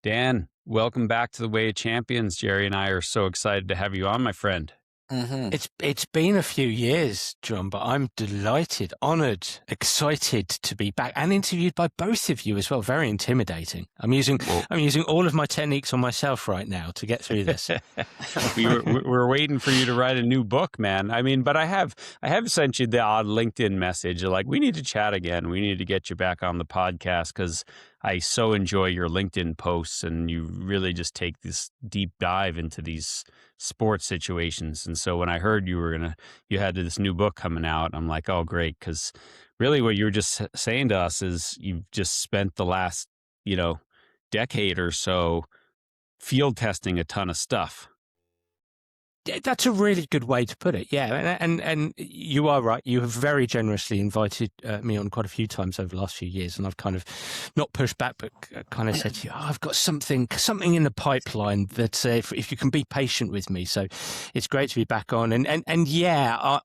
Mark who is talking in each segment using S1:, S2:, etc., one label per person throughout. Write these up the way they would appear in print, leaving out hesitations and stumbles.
S1: Dan, welcome back to the Way of Champions. Jerry and I are so excited to have you on, my friend.
S2: It's been a few years, John, but I'm delighted, honoured, excited to be back and interviewed by both of you as well. Very intimidating. I'm using all of my techniques on myself right now to get through this.
S1: We're waiting for you to write a new book, man. I mean, but I have sent you the odd LinkedIn message like, we need to chat again. We need to get you back on the podcast because I so enjoy your LinkedIn posts, and you really just take this deep dive into these sports situations. And so when I heard you had this new book coming out, I'm like, oh, great. Because really what you were just saying to us is you've just spent the last, decade or so field testing a ton of stuff.
S2: That's a really good way to put it. Yeah. And you are right. You have very generously invited me on quite a few times over the last few years. And I've kind of not pushed back, but kind of said to you, I've got something in the pipeline that if you can be patient with me. So it's great to be back on. And yeah,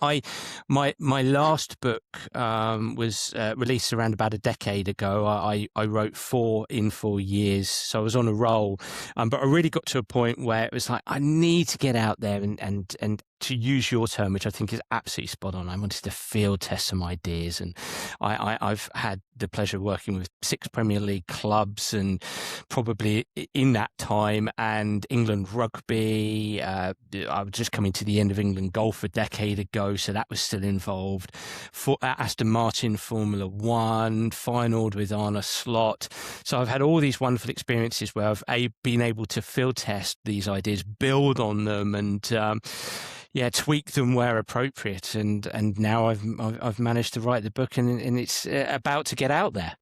S2: my last book was released around about a decade ago. I wrote 4 in 4 years. So I was on a roll. But I really got to a point where it was like, I need to get out there and to use your term, which I think is absolutely spot on. I wanted to field test some ideas, and I've had the pleasure of working with 6 Premier League clubs, and probably in that time, and England Rugby. I was just coming to the end of England Golf a decade ago, so that was still involved. For Aston Martin Formula 1, finaled with Arne Slot. So I've had all these wonderful experiences where I've been able to field test these ideas, build on them, and tweak them where appropriate. And now I've managed to write the book, and it's about to get out there.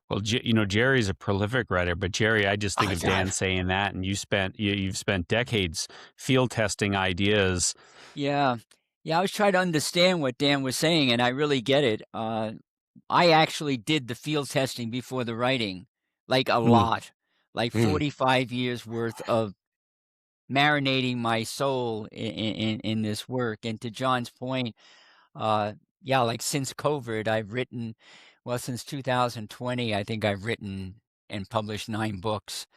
S1: Well, Jerry's a prolific writer, but Jerry, I just think of Dan saying that, and you've spent decades field testing ideas.
S3: Yeah. I was trying to understand what Dan was saying, and I really get it. I actually did the field testing before the writing, like a lot, like 45 years worth of marinating my soul in this work. And to John's point, like since COVID, I've written, since 2020, I think I've written and published 9 books.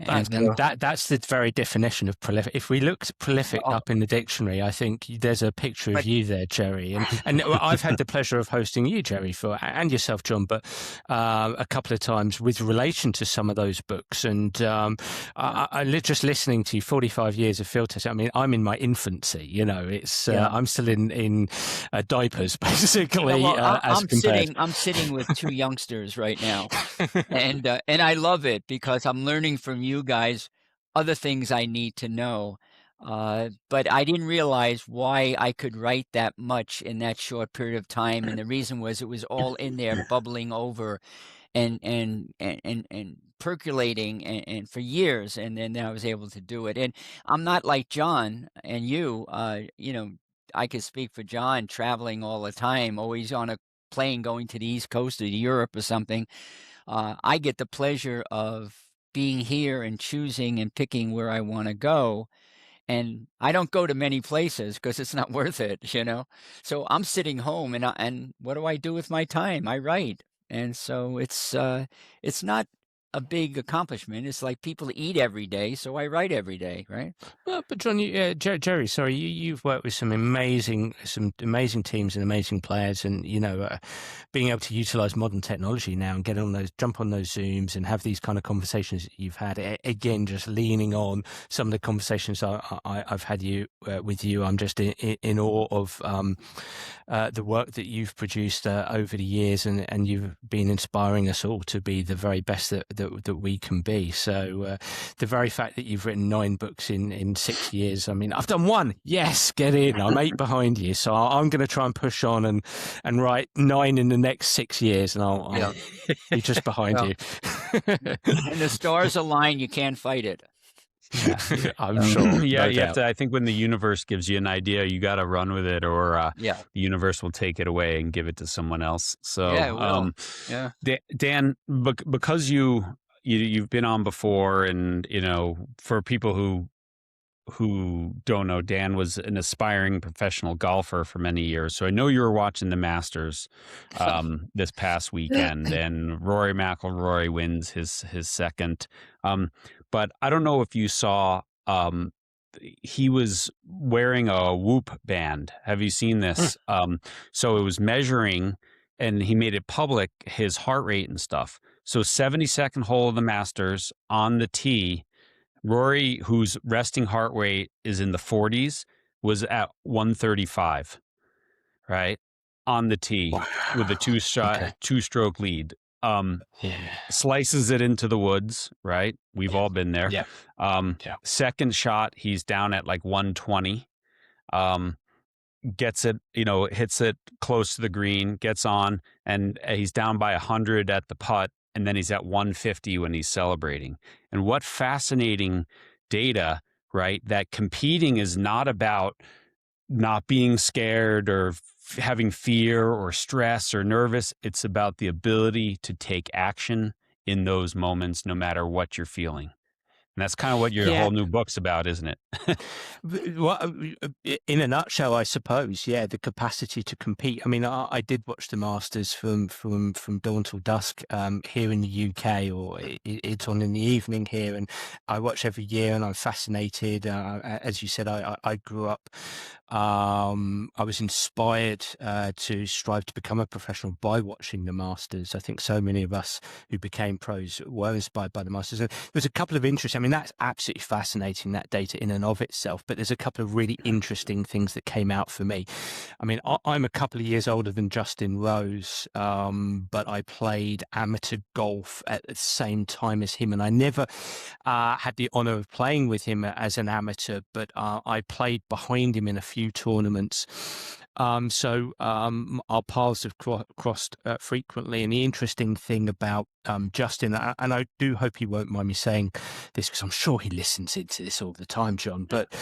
S2: And that's the very definition of prolific. If we looked prolific up in the dictionary, I think there's a picture of you there, Jerry. And I've had the pleasure of hosting you, Jerry, and yourself, John, but a couple of times with relation to some of those books. And just listening to you, 45 years of field testing. I mean, I'm in my infancy. It's I'm still in diapers, basically.
S3: I'm sitting with 2 youngsters right now, and I love it because I'm learning from you guys other things I need to know, but I didn't realize why I could write that much in that short period of time. And the reason was it was all in there bubbling over and percolating and for years, and then I was able to do it. And I'm not like John and you. I could speak for John, traveling all the time, always on a plane going to the East Coast or Europe or something. I get the pleasure of being here and choosing and picking where I want to go. And I don't go to many places because it's not worth it, So I'm sitting home, and what do I do with my time? I write. And so it's not a big accomplishment. It's like people eat every day, so I write every day, right?
S2: Well, but John, Jerry, sorry, you've worked with some amazing teams and amazing players, and being able to utilize modern technology now and jump on those Zooms and have these kind of conversations that you've had. Again, just leaning on some of the conversations I've had with you. I'm just in awe of the work that you've produced over the years, and you've been inspiring us all to be the very best that we can be. So the very fact that you've written 9 books in 6 years, I mean, I've done 1. Yes, get in. I'm 8 behind you, so I'm going to try and push on and write 9 in the next 6 years, and I'll be just behind you.
S3: And the stars align, you can't fight it.
S2: Yeah, I'm sure.
S1: Yeah, you have to. I think when the universe gives you an idea, you got to run with it, or the universe will take it away and give it to someone else. So, Dan, because you've been on before, and for people who who don't know, Dan was an aspiring professional golfer for many years. So I know you were watching the Masters this past weekend, and Rory McIlroy wins his second. But I don't know if you saw. He was wearing a Whoop band. Have you seen this? So it was measuring, and he made it public, his heart rate and stuff. So 72nd hole of the Masters on the tee, Rory, whose resting heart rate is in the 40s, was at 135, right? On the tee with a two-stroke lead. Slices it into the woods, right? We've all been there. Second shot, he's down at like 120. Gets it, hits it close to the green, gets on, and he's down by 100 at the putt, and then he's at 150 when he's celebrating. And what fascinating data, right? That competing is not about not being scared or having fear or stress or nervous. It's about the ability to take action in those moments, no matter what you're feeling. And that's kind of what your whole new book's about, isn't it?
S2: Well, in a nutshell, I suppose, the capacity to compete. I mean, I did watch the Masters from dawn till dusk here in the UK, or it's on in the evening here, and I watch every year, and I'm fascinated. As you said, I grew up. I was inspired to strive to become a professional by watching the Masters. I think so many of us who became pros were inspired by the Masters. And there's a couple of interesting. I mean, that's absolutely fascinating, that data in and of itself. But there's a couple of really interesting things that came out for me. I mean, I'm a couple of years older than Justin Rose, but I played amateur golf at the same time as him, and I never had the honor of playing with him as an amateur, but I played behind him in a few tournaments. So our paths have crossed frequently. And the interesting thing about Justin, and I do hope he won't mind me saying this because I'm sure he listens into this all the time, John, but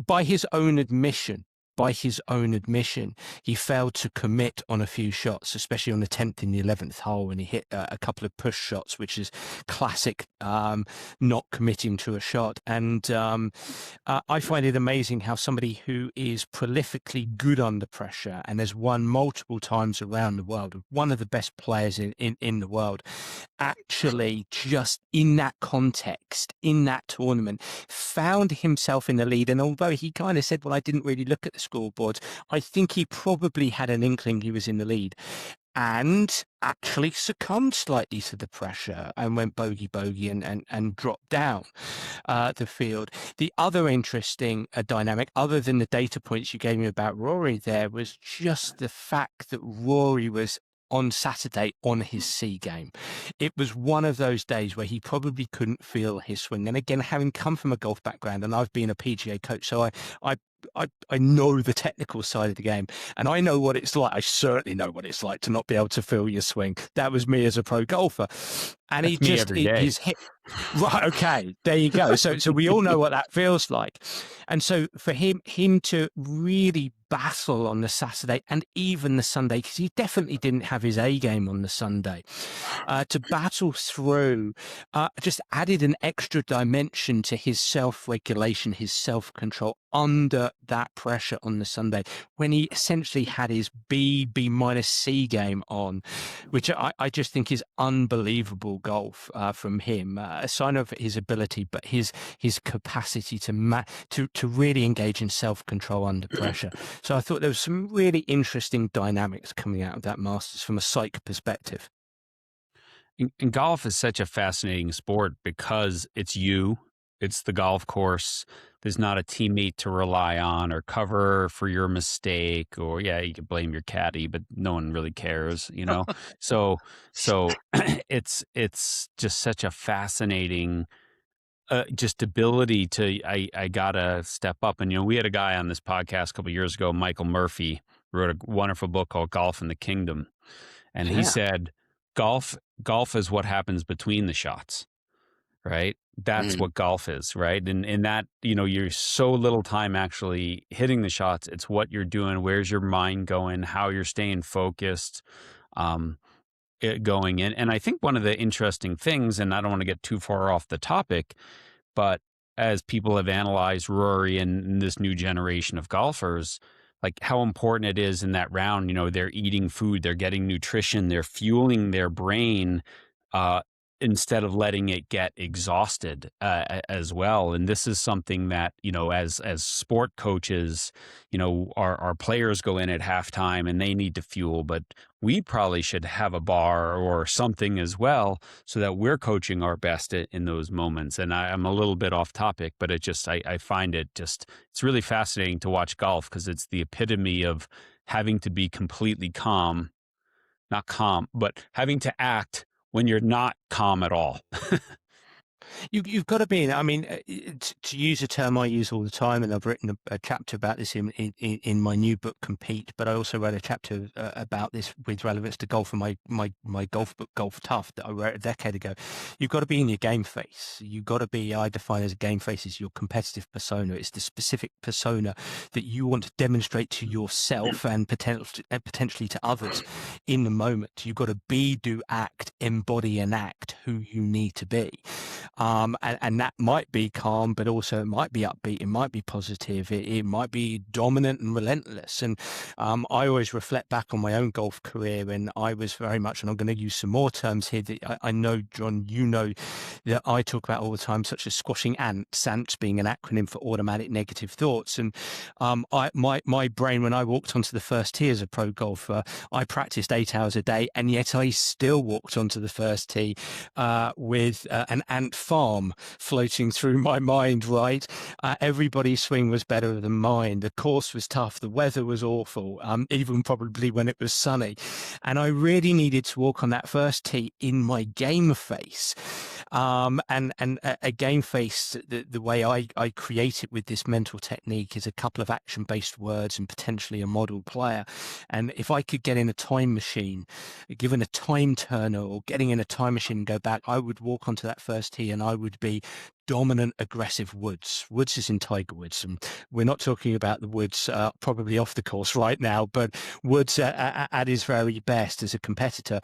S2: by his own admission, he failed to commit on a few shots, especially on the 10th and the 11th hole, and he hit a couple of push shots, which is classic not committing to a shot. And I find it amazing how somebody who is prolifically good under pressure and has won multiple times around the world, one of the best players in the world, actually just in that context, in that tournament, found himself in the lead. And although he kind of said, well, I didn't really look at the scoreboards, I think he probably had an inkling he was in the lead, and actually succumbed slightly to the pressure and went bogey and dropped down the field. The other interesting dynamic, other than the data points you gave me about Rory there, was just the fact that Rory was on Saturday on his C game. It was one of those days where he probably couldn't feel his swing. And again, having come from a golf background, and I've been a PGA coach, so I know the technical side of the game, and I know what it's like. I certainly know what it's like to not be able to feel your swing. That was me as a pro golfer. And he's hit. Right, okay, there you go. So we all know what that feels like. And so for him to really battle on the Saturday and even the Sunday, because he definitely didn't have his A game on the Sunday, to battle through just added an extra dimension to his self-regulation, his self-control under that pressure on the Sunday, when he essentially had his B minus C game on, which I just think is unbelievable golf from him. A sign of his ability, but his capacity to really engage in self-control under pressure. So I thought there was some really interesting dynamics coming out of that Masters from a psych perspective.
S1: And golf is such a fascinating sport because it's the golf course. There's not a teammate to rely on or cover for your mistake, or you can blame your caddy, but no one really cares, So it's just such a fascinating just ability to, I gotta step up. And we had a guy on this podcast a couple of years ago, Michael Murphy, wrote a wonderful book called Golf in the Kingdom, and he said golf is what happens between the shots, right? That's what golf is, right? And in that, you're so little time actually hitting the shots. It's what you're doing, where's your mind going, how you're staying focused, going in. And I think one of the interesting things, and I don't want to get too far off the topic, but as people have analyzed Rory and this new generation of golfers, like how important it is in that round. They're eating food, they're getting nutrition, they're fueling their brain, uh, instead of letting it get exhausted, as well. And this is something that, as sport coaches, our players go in at halftime and they need to fuel, but we probably should have a bar or something as well, so that we're coaching our best in those moments. And I'm a little bit off topic, but I find it's really fascinating to watch golf, because it's the epitome of having to be completely calm, not calm, but having to act when you're not calm at all.
S2: You've got to be. I mean, to use a term I use all the time, and I've written a chapter about this in my new book, Compete. But I also wrote a chapter about this with relevance to golf in my golf book, Golf Tough, that I wrote a decade ago. You've got to be in your game face. You've got to be. I define as a game face as your competitive persona. It's the specific persona that you want to demonstrate to yourself and potentially to others in the moment. You've got to be, do, act, embody, and act who you need to be. And that might be calm, but also it might be upbeat, it might be positive, it might be dominant and relentless. And I always reflect back on my own golf career, and I was very much, and I'm going to use some more terms here that I know, John, that I talk about all the time, such as squashing ants, ants being an acronym for automatic negative thoughts. And my brain, when I walked onto the first tee as a pro golfer, I practiced 8 hours a day, and yet I still walked onto the first tee with an ant farm floating through my mind, right? Everybody's swing was better than mine. The course was tough. The weather was awful, even probably when it was sunny. And I really needed to walk on that first tee in my game face. And a game face, the way I create it with this mental technique is a couple of action-based words and potentially a model player. And if I could get in a time machine, given a time turner or getting in a time machine and go back, I would walk onto that first tee and I would be dominant, aggressive Woods. Woods is in Tiger Woods, and we're not talking about the Woods probably off the course right now, but Woods at his very best as a competitor,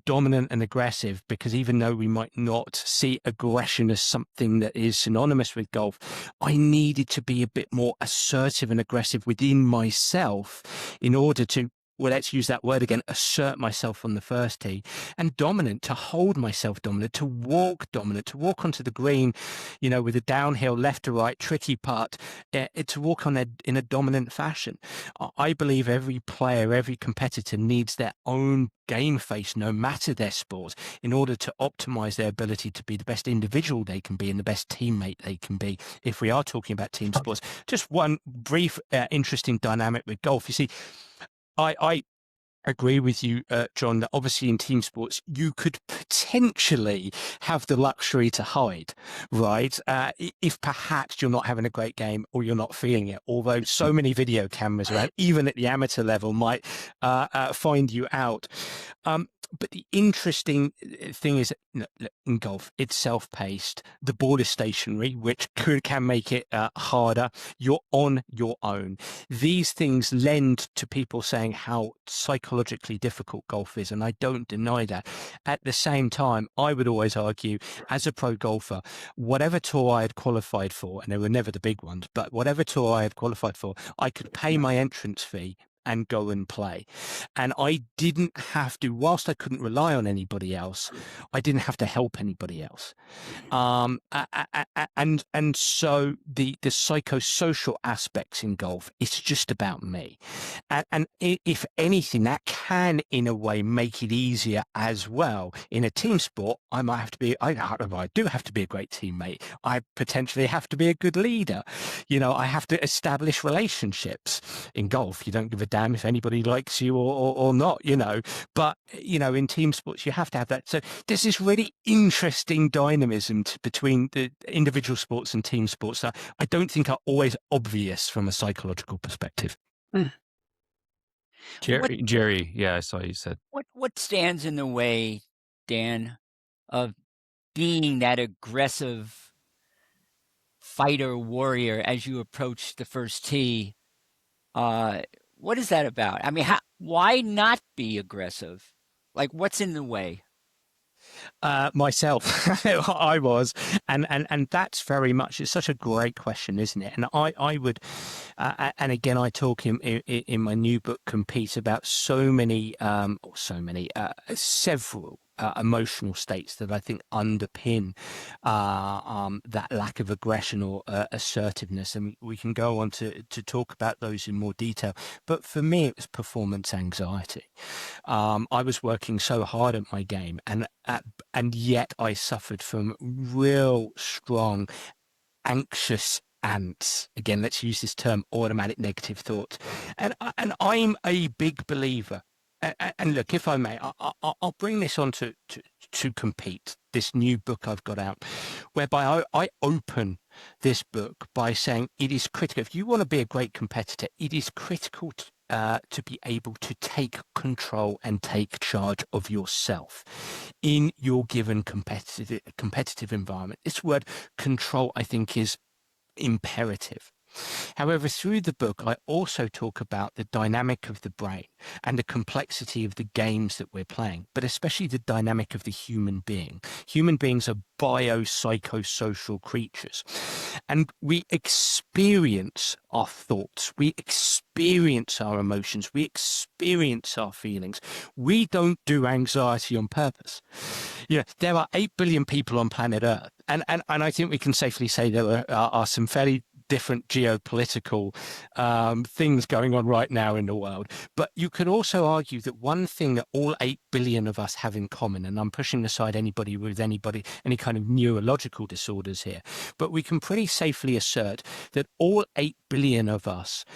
S2: dominant and aggressive, because even though we might not see aggression as something that is synonymous with golf, I needed to be a bit more assertive and aggressive within myself in order to, well, let's use that word again, assert myself on the first tee, and dominant, to hold myself dominant, to walk onto the green, with a downhill left to right, tricky putt, to walk on in a dominant fashion. I believe every player, every competitor needs their own game face, no matter their sport, in order to optimize their ability to be the best individual they can be and the best teammate they can be. If we are talking about team sports, just one brief, interesting dynamic with golf. You see, I agree with you, John, that obviously in team sports, you could potentially have the luxury to hide, right? If perhaps you're not having a great game or you're not feeling it, although so many video cameras around, even at the amateur level, might find you out. But the interesting thing is, in golf, it's self-paced. The ball is stationary, which can make it harder. You're on your own. These things lend to people saying how psychologically difficult golf is, and I don't deny that. At the same time, I would always argue, as a pro golfer, whatever tour I had qualified for, and they were never the big ones, but whatever tour I had qualified for, I could pay my entrance fee and go and play. And I didn't have to, whilst I couldn't rely on anybody else, I didn't have to help anybody else. And so the psychosocial aspects in golf, it's just about me. And if anything, that can in a way make it easier as well. In a team sport, I might have to be, I do have to be a great teammate. I potentially have to be a good leader. I have to establish relationships. In golf, you don't give a damn if anybody likes you or not, but in team sports you have to have that. So there's this really interesting dynamism between the individual sports and team sports that I don't think are always obvious from a psychological perspective.
S1: Jerry, yeah, I saw you said.
S3: What stands in the way, Dan, of being that aggressive fighter warrior as you approach the first tee? What is that about? I mean, why not be aggressive? Like, what's in the way?
S2: Myself, I was, and that's very much. It's such a great question, isn't it? And I would, and again, I talk in my new book, Compete, about several. Emotional states that I think underpin that lack of aggression or assertiveness, and we can go on to talk about those in more detail. But for me, it was performance anxiety. I was working so hard at my game, and yet I suffered from real strong anxious ants. Again, let's use this term, automatic negative thoughts. And I'm a big believer. And look, if I may, I'll bring this on to Compete, this new book I've got out, whereby I open this book by saying it is critical. If you want to be a great competitor, it is critical to be able to take control and take charge of yourself in your given competitive environment. This word control, I think, is imperative. However, through the book, I also talk about the dynamic of the brain and the complexity of the games that we're playing, but especially the dynamic of the human being. Human beings are biopsychosocial creatures, and we experience our thoughts, we experience our emotions, we experience our feelings. We don't do anxiety on purpose. You know, there are 8 billion people on planet Earth, and I think we can safely say there are some fairly different geopolitical things going on right now in the world. But you could also argue that one thing that all 8 billion of us have in common, and I'm pushing aside anybody with any kind of neurological disorders here, but we can pretty safely assert that all 8 billion of us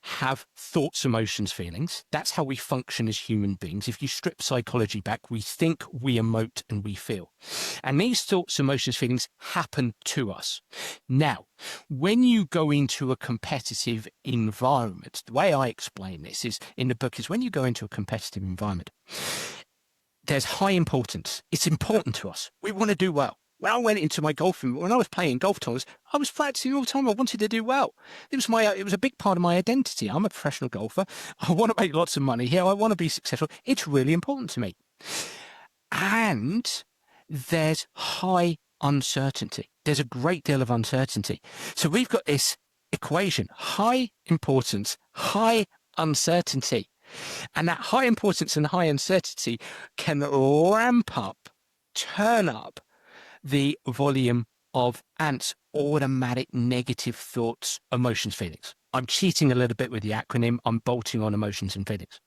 S2: have thoughts, emotions, feelings. That's how we function as human beings. If you strip psychology back, we think, we emote, and we feel. And these thoughts, emotions, feelings happen to us. Now, when you go into a competitive environment, the way I explain this is in the book is when you go into a competitive environment, there's high importance. It's important to us. We want to do well. When I went into my golfing, when I was playing golf tournaments, I was practicing all the time. I wanted to do well. It was a big part of my identity. I'm a professional golfer. I want to make lots of money here. I want to be successful. It's really important to me. And there's high uncertainty. There's a great deal of uncertainty. So we've got this equation, high importance, high uncertainty. And that high importance and high uncertainty can ramp up, turn up the volume of ants, automatic negative thoughts, emotions, feelings. I'm cheating a little bit with the acronym. I'm bolting on emotions and feelings.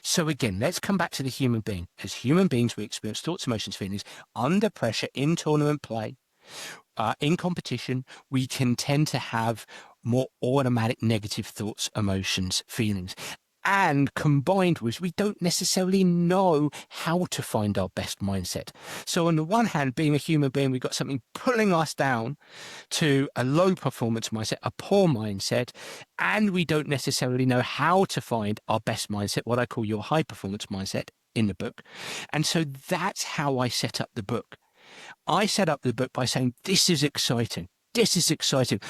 S2: So again, let's come back to the human being. As human beings, we experience thoughts, emotions, feelings under pressure in tournament play. In competition, we can tend to have more automatic negative thoughts, emotions, feelings. And combined with, we don't necessarily know how to find our best mindset. So on the one hand, being a human being, we've got something pulling us down to a low performance mindset, a poor mindset, and we don't necessarily know how to find our best mindset, what I call your high performance mindset in the book. And so that's how I set up the book. I set up the book by saying, this is exciting. This is exciting.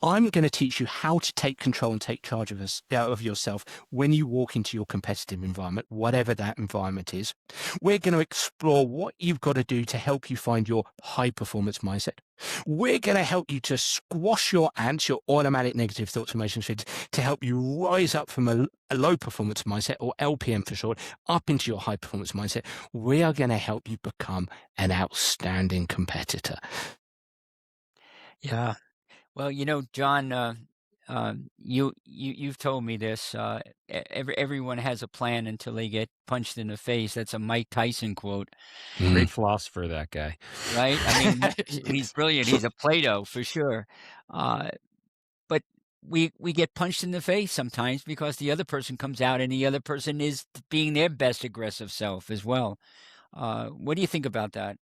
S2: I'm going to teach you how to take control and take charge of yourself when you walk into your competitive environment, whatever that environment is. We're going to explore what you've got to do to help you find your high performance mindset. We're going to help you to squash your ants, your automatic negative thoughts, emotions, feelings, to help you rise up from a low performance mindset, or LPM for short, up into your high performance mindset. We are going to help you become an outstanding competitor.
S3: Yeah. Well, John, you've told me this. Everyone has a plan until they get punched in the face. That's a Mike Tyson quote,
S1: Great philosopher, that guy.
S3: right? I mean, he's brilliant. He's a Plato for sure. But we get punched in the face sometimes because the other person comes out and the other person is being their best aggressive self as well. What do you think about that?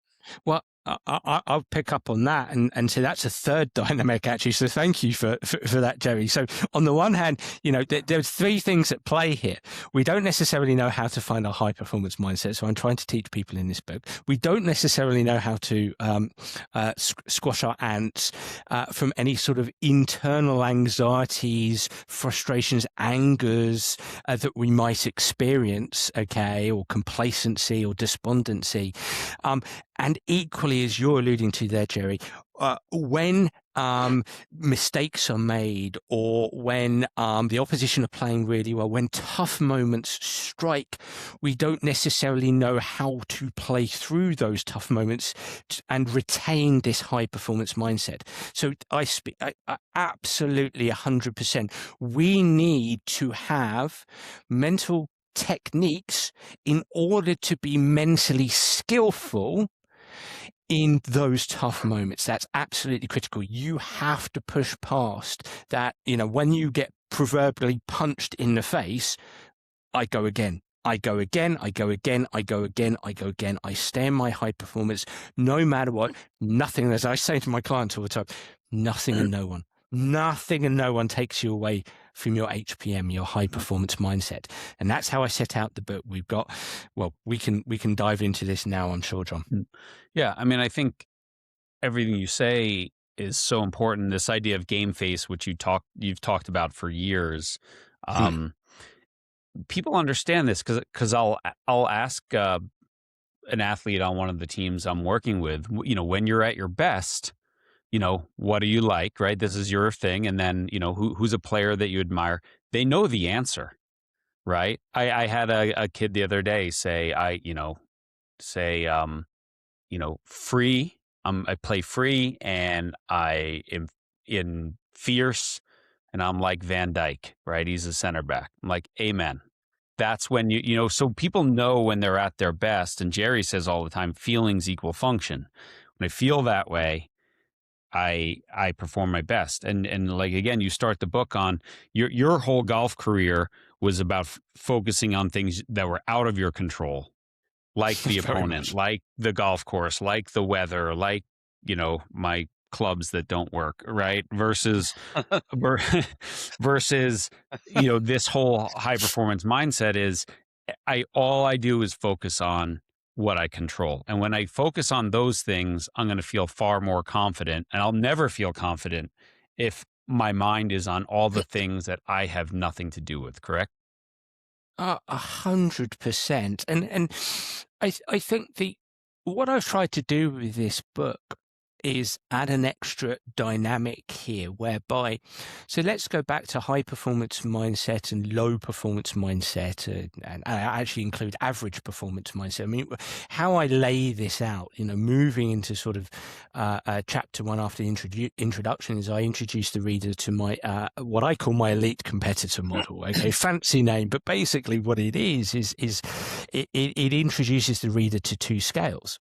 S2: Well, I'll pick up on that and say that's a third dynamic, actually. So thank you for that, Jerry. So on the one hand, there's three things at play here. We don't necessarily know how to find a high performance mindset. So I'm trying to teach people in this book. We don't necessarily know how to squash our ants from any sort of internal anxieties, frustrations, angers that we might experience, okay, or complacency or despondency. And equally, as you're alluding to there, Jerry, when mistakes are made, or when the opposition are playing really well, when tough moments strike, we don't necessarily know how to play through those tough moments and retain this high performance mindset. So I absolutely 100%. We need to have mental techniques in order to be mentally skillful in those tough moments. That's absolutely critical. You have to push past that, when you get proverbially punched in the face, I go again. I go again, I go again, I go again, I go again. I stay in my high performance no matter what. Nothing, as I say to my clients all the time, nothing and no one takes you away from your HPM, your high performance mindset. And that's how I set out the book. We can dive into this now, I'm sure, John.
S1: Yeah. I mean, I think everything you say is so important. This idea of game face, which you've talked about for years. People understand this because I'll ask an athlete on one of the teams I'm working with, when you're at your best, what do you like, right? This is your thing. And then, who's a player that you admire? They know the answer, right? I had a kid the other day say, free. I play free and I am in fierce and I'm like Van Dyke, right? He's a center back. I'm like, amen. That's when so people know when they're at their best. And Jerry says all the time, feelings equal function. When I feel that way, I perform my best. And like, again, you start the book on your whole golf career was about focusing on things that were out of your control, like the opponent, like the golf course, like the weather, like, my clubs that don't work, right? Versus this whole high performance mindset is all I do is focus on what I control. And when I focus on those things, I'm going to feel far more confident. And I'll never feel confident if my mind is on all the things that I have nothing to do with, correct?
S2: 100%. And I think what I've tried to do with this book is add an extra dynamic here, whereby, so let's go back to high performance mindset and low performance mindset, and I actually include average performance mindset. I mean, how I lay this out, moving into sort of chapter one after the introduction, is I introduce the reader to my what I call my elite competitor model. Okay, fancy name, but basically what it is it introduces the reader to two scales.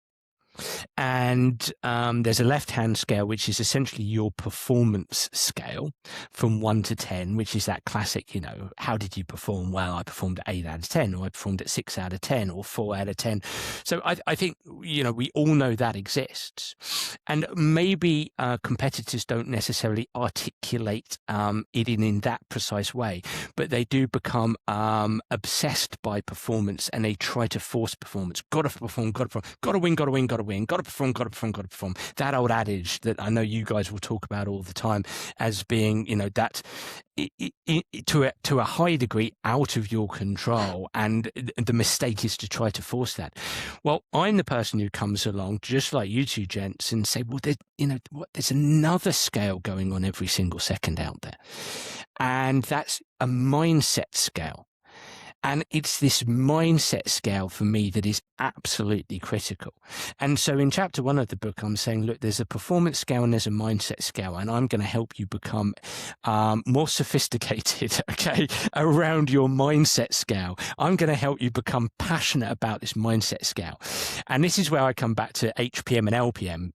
S2: And there's a left-hand scale, which is essentially your performance scale from 1 to 10, which is that classic, how did you perform? Well, I performed at 8 out of 10, or I performed at 6 out of 10, or 4 out of 10. So I think, we all know that exists. And maybe competitors don't necessarily articulate it in that precise way, but they do become obsessed by performance, and they try to force performance. Got to perform, got to win, got to win, got to win, got to perform. That old adage that I know you guys will talk about all the time as being, that to a high degree out of your control, and the mistake is to try to force that. Well, I'm the person who comes along, just like you two gents, and say, well, there's another scale going on every single second out there, and that's a mindset scale. And it's this mindset scale for me that is absolutely critical. And so in chapter one of the book, I'm saying, look, there's a performance scale and there's a mindset scale, and I'm going to help you become more sophisticated, okay, around your mindset scale. I'm going to help you become passionate about this mindset scale. And this is where I come back to HPM and LPM.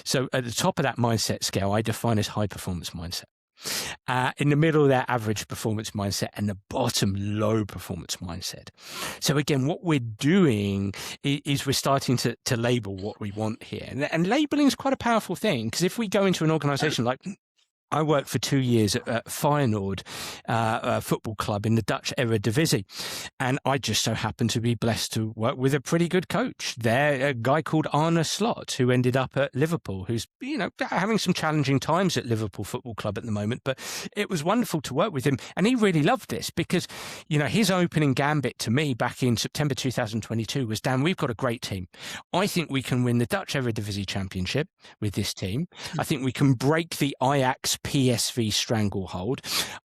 S2: So at the top of that mindset scale, I define as high performance mindset. in the middle there, average performance mindset, and the bottom, low performance mindset. So again, what we're doing is we're starting to label what we want here. And labeling is quite a powerful thing, because if we go into an organization like, I worked for 2 years at Feyenoord football club in the Dutch Eredivisie, and I just so happened to be blessed to work with a pretty good coach there, a guy called Arne Slot, who ended up at Liverpool, who's having some challenging times at Liverpool Football Club at the moment. But it was wonderful to work with him, and he really loved this because his opening gambit to me back in September 2022 was, Dan, we've got a great team. I think we can win the Dutch Eredivisie Championship with this team. I think we can break the Ajax PSV stranglehold.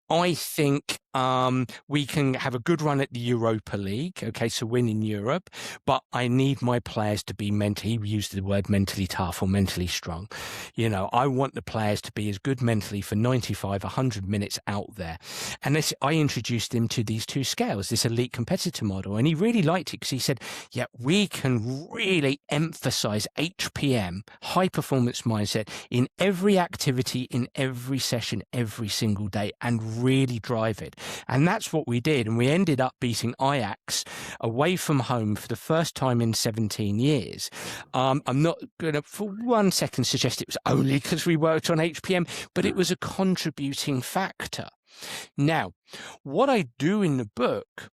S2: I think we can have a good run at the Europa League, okay, so win in Europe, but I need my players to be mentally, he used the word mentally tough or mentally strong. I want the players to be as good mentally for 95, 100 minutes out there. And I introduced him to these two scales, this elite competitor model, and he really liked it because he said, yeah, we can really emphasize HPM, high performance mindset, in every activity, in every session, every single day, and really drive it. And that's what we did. And we ended up beating Ajax away from home for the first time in 17 years. I'm not going to for 1 second suggest it was only because we worked on HPM, but it was a contributing factor. Now, what I do in the book,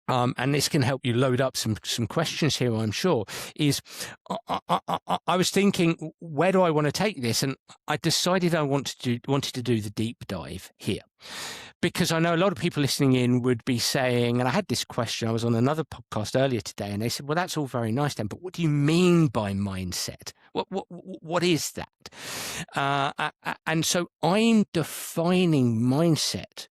S2: and this can help you load up some questions here, I'm sure, is I was thinking, where do I want to take this? And I decided I wanted to do the deep dive here. Because I know a lot of people listening in would be saying, and I had this question, I was on another podcast earlier today, and they said, well, that's all very nice, Dan, but what do you mean by mindset? What is that? And so I'm defining mindset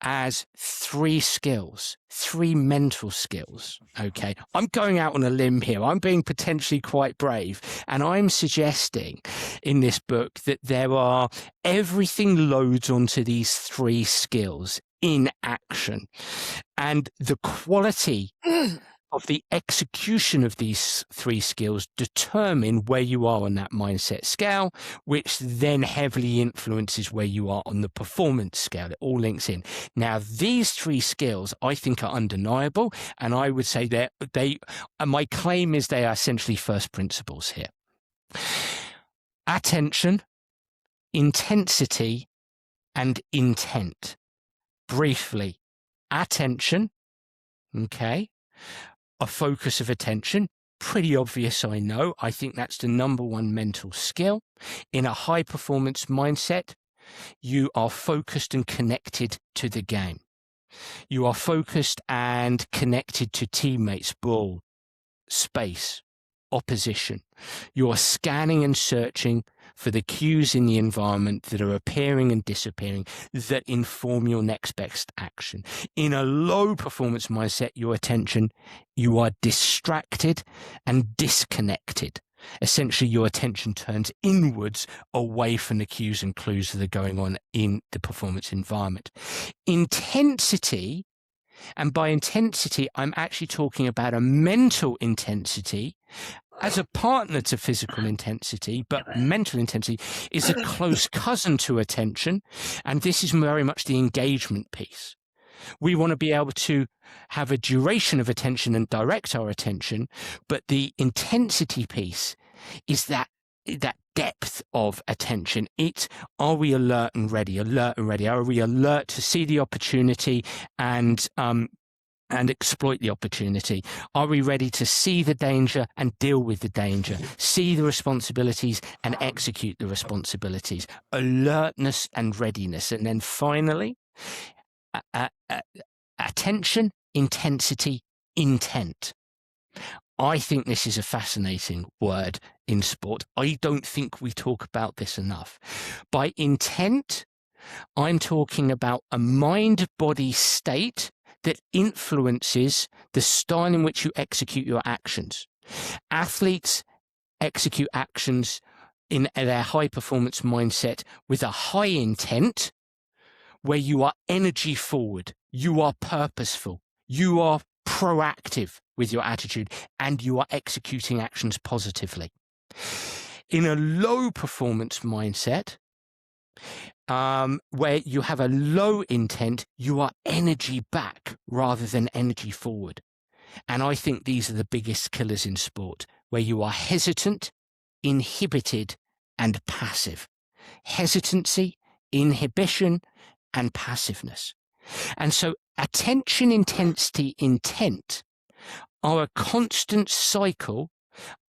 S2: as 3 skills, 3 mental skills. Okay. I'm going out on a limb here. I'm being potentially quite brave. And I'm suggesting in this book that everything loads onto these 3 skills in action. And the quality of the execution of these 3 skills determine where you are on that mindset scale, which then heavily influences where you are on the performance scale. It all links in. Now, these 3 skills I think are undeniable, and I would say my claim is they are essentially first principles here. Attention, intensity, and intent. Briefly, attention, okay, a focus of attention, pretty obvious, I know. I think that's the number 1 mental skill. In a high performance mindset, you are focused and connected to the game. You are focused and connected to teammates, ball, space, opposition. You are scanning and searching for the cues in the environment that are appearing and disappearing that inform your next best action. In a low performance mindset, your attention, you are distracted and disconnected. Essentially, your attention turns inwards away from the cues and clues that are going on in the performance environment. Intensity, and by intensity, I'm actually talking about a mental intensity as a partner to physical intensity, but mental intensity is a close cousin to attention, and this is very much the engagement piece. We want to be able to have a duration of attention and direct our attention, but the intensity piece is that depth of attention. Are we alert and ready? Are we alert to see the opportunity and exploit the opportunity? Are we ready to see the danger and deal with the danger, see the responsibilities and execute the responsibilities? Alertness and readiness. And then finally, attention, intensity, intent. I think this is a fascinating word in sport. I don't think we talk about this enough. By intent, I'm talking about a mind-body state that influences the style in which you execute your actions. Athletes execute actions in their high-performance mindset with a high intent, where you are energy forward, you are purposeful, you are proactive with your attitude, and you are executing actions positively. In a low performance mindset, Where you have a low intent, you are energy back rather than energy forward. And I think these are the biggest killers in sport, where you are hesitant, inhibited, and passive. Hesitancy, inhibition, and passiveness. And so attention, intensity, intent are a constant cycle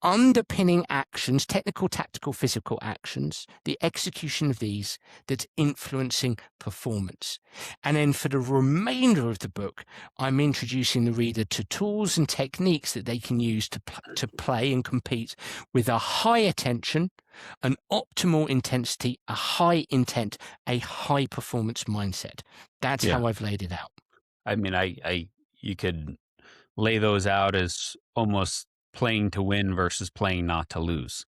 S2: underpinning actions, technical, tactical, physical actions, the execution of these that's influencing performance. And then for the remainder of the book, I'm introducing the reader to tools and techniques that they can use to play and compete with a high attention, an optimal intensity, a high intent, a high performance mindset. That's how I've laid it out.
S1: I mean, you could lay those out as almost playing to win versus playing not to lose,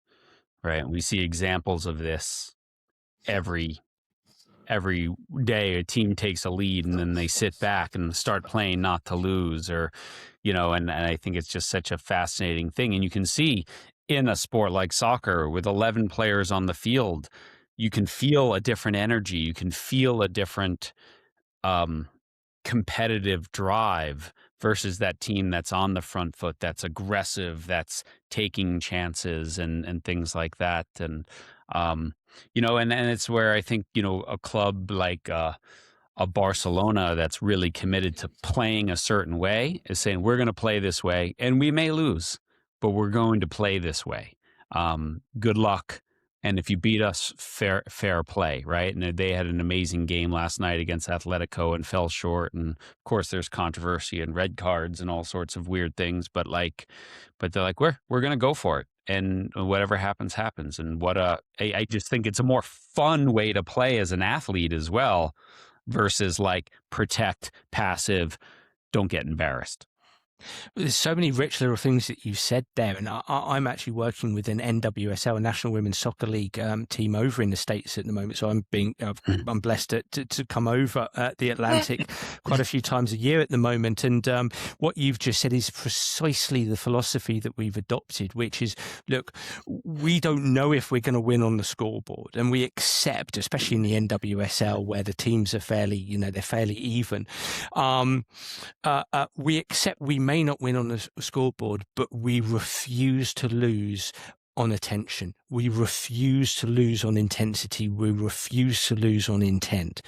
S1: right? We see examples of this every day. A team takes a lead and then they sit back and start playing not to lose, or, and I think it's just such a fascinating thing. And you can see in a sport like soccer with 11 players on the field, you can feel a different energy. You can feel a different competitive drive versus that team that's on the front foot, that's aggressive, that's taking chances and things like that. And, and it's where I think, a club like a Barcelona that's really committed to playing a certain way is saying, we're going to play this way and we may lose, but we're going to play this way. Good luck. And if you beat us, fair play, right? And they had an amazing game last night against Atletico and fell short. And of course, there's controversy and red cards and all sorts of weird things. But they're like, we're going to go for it, and whatever happens, happens. And I just think it's a more fun way to play as an athlete as well, versus like protect, passive, don't get embarrassed.
S2: There's so many rich little things that you said there, and I'm actually working with an NWSL, a National Women's Soccer League team over in the States at the moment. So I'm blessed to come over the Atlantic quite a few times a year at the moment. And what you've just said is precisely the philosophy that we've adopted, which is, look, we don't know if we're going to win on the scoreboard, and we accept, especially in the NWSL where the teams are fairly, they're fairly even. We accept we may not win on the scoreboard, but we refuse to lose on attention. We refuse to lose on intensity. We refuse to lose on intent.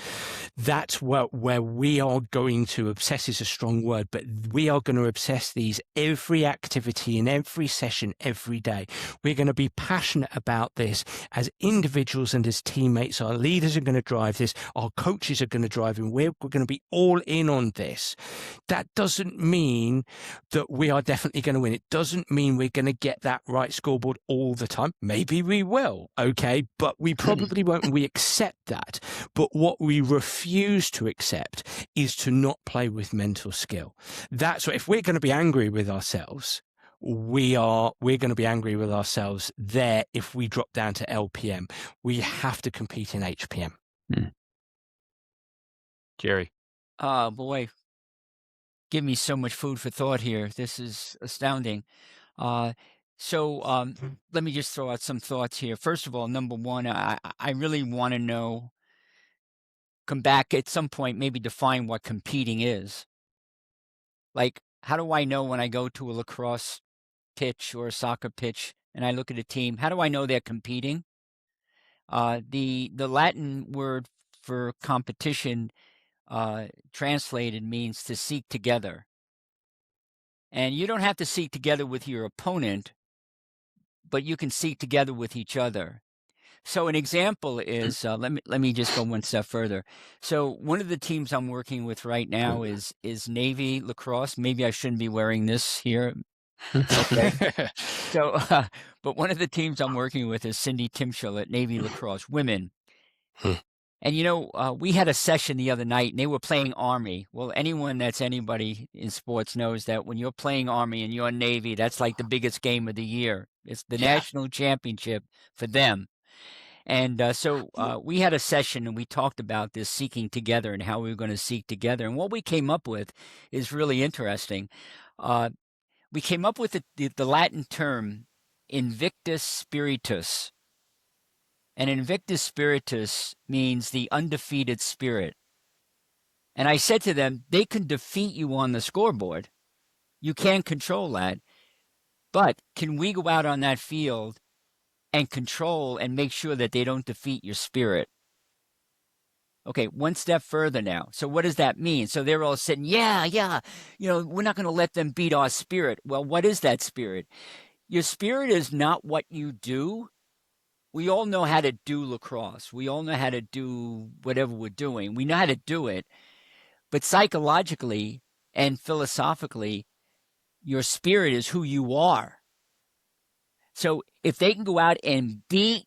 S2: That's where we are going to obsess is a strong word, but we are going to obsess these every activity in every session, every day. We're going to be passionate about this as individuals and as teammates. Our leaders are going to drive this. Our coaches are going to drive it. We're going to be all in on this. That doesn't mean that we are definitely going to win. It doesn't mean we're going to get that right scoreboard all the time. Maybe we will, okay, but we probably won't, and we accept that. But what we refuse to accept is to not play with mental skill. That's what, if we're going to be angry with ourselves, we're going to be angry with ourselves there. If we drop down to LPM, we have to compete in HPM.
S1: Jerry.
S3: Boy, give me so much food for thought here. This is astounding. So let me just throw out some thoughts here. First of all, number one, I really want to know, come back at some point, maybe define what competing is. Like, how do I know when I go to a lacrosse pitch or a soccer pitch and I look at a team, how do I know they're competing? The Latin word for competition translated means to seek together. And you don't have to seek together with your opponent, but you can seek together with each other. So an example is, let me just go one step further. So one of the teams I'm working with right now is Navy lacrosse. Maybe I shouldn't be wearing this here. Okay. So, but one of the teams I'm working with is Cindy Timshall at Navy lacrosse, women. And, we had a session the other night and they were playing Army. Well, anyone that's anybody in sports knows that when you're playing Army and you're Navy, that's like the biggest game of the year. It's the national championship for them. And so we had a session and we talked about this seeking together and how we were going to seek together. And what we came up with is really interesting. We came up with the Latin term Invictus Spiritus. And Invictus Spiritus means the undefeated spirit. And I said to them, they can defeat you on the scoreboard. You can't control that. But can we go out on that field and control and make sure that they don't defeat your spirit? Okay, one step further now. So what does that mean? So they're all sitting, yeah, we're not going to let them beat our spirit. Well, what is that spirit? Your spirit is not what you do. We all know how to do lacrosse. We all know how to do whatever we're doing. We know how to do it. But psychologically and philosophically, your spirit is who you are. So if they can go out and be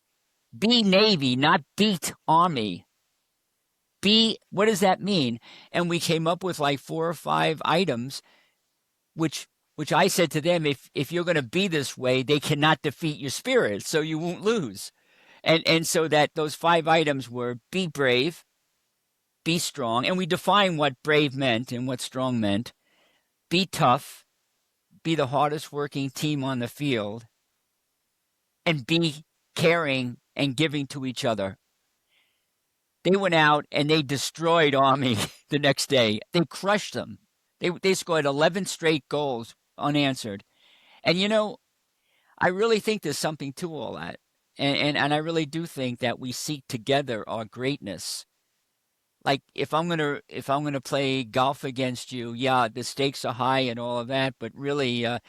S3: Navy, not beat Army, what does that mean? And we came up with like 4 or 5 items, which I said to them, if you're going to be this way, they cannot defeat your spirit, so you won't lose. And so that those 5 items were be brave, be strong, and we defined what brave meant and what strong meant. Be tough, be the hardest working team on the field, and be caring and giving to each other. They went out and they destroyed Army the next day. They crushed them. They scored 11 straight goals unanswered. And, I really think there's something to all that. And I really do think that we seek together our greatness. Like if I'm gonna play golf against you, yeah, the stakes are high and all of that, but really I'm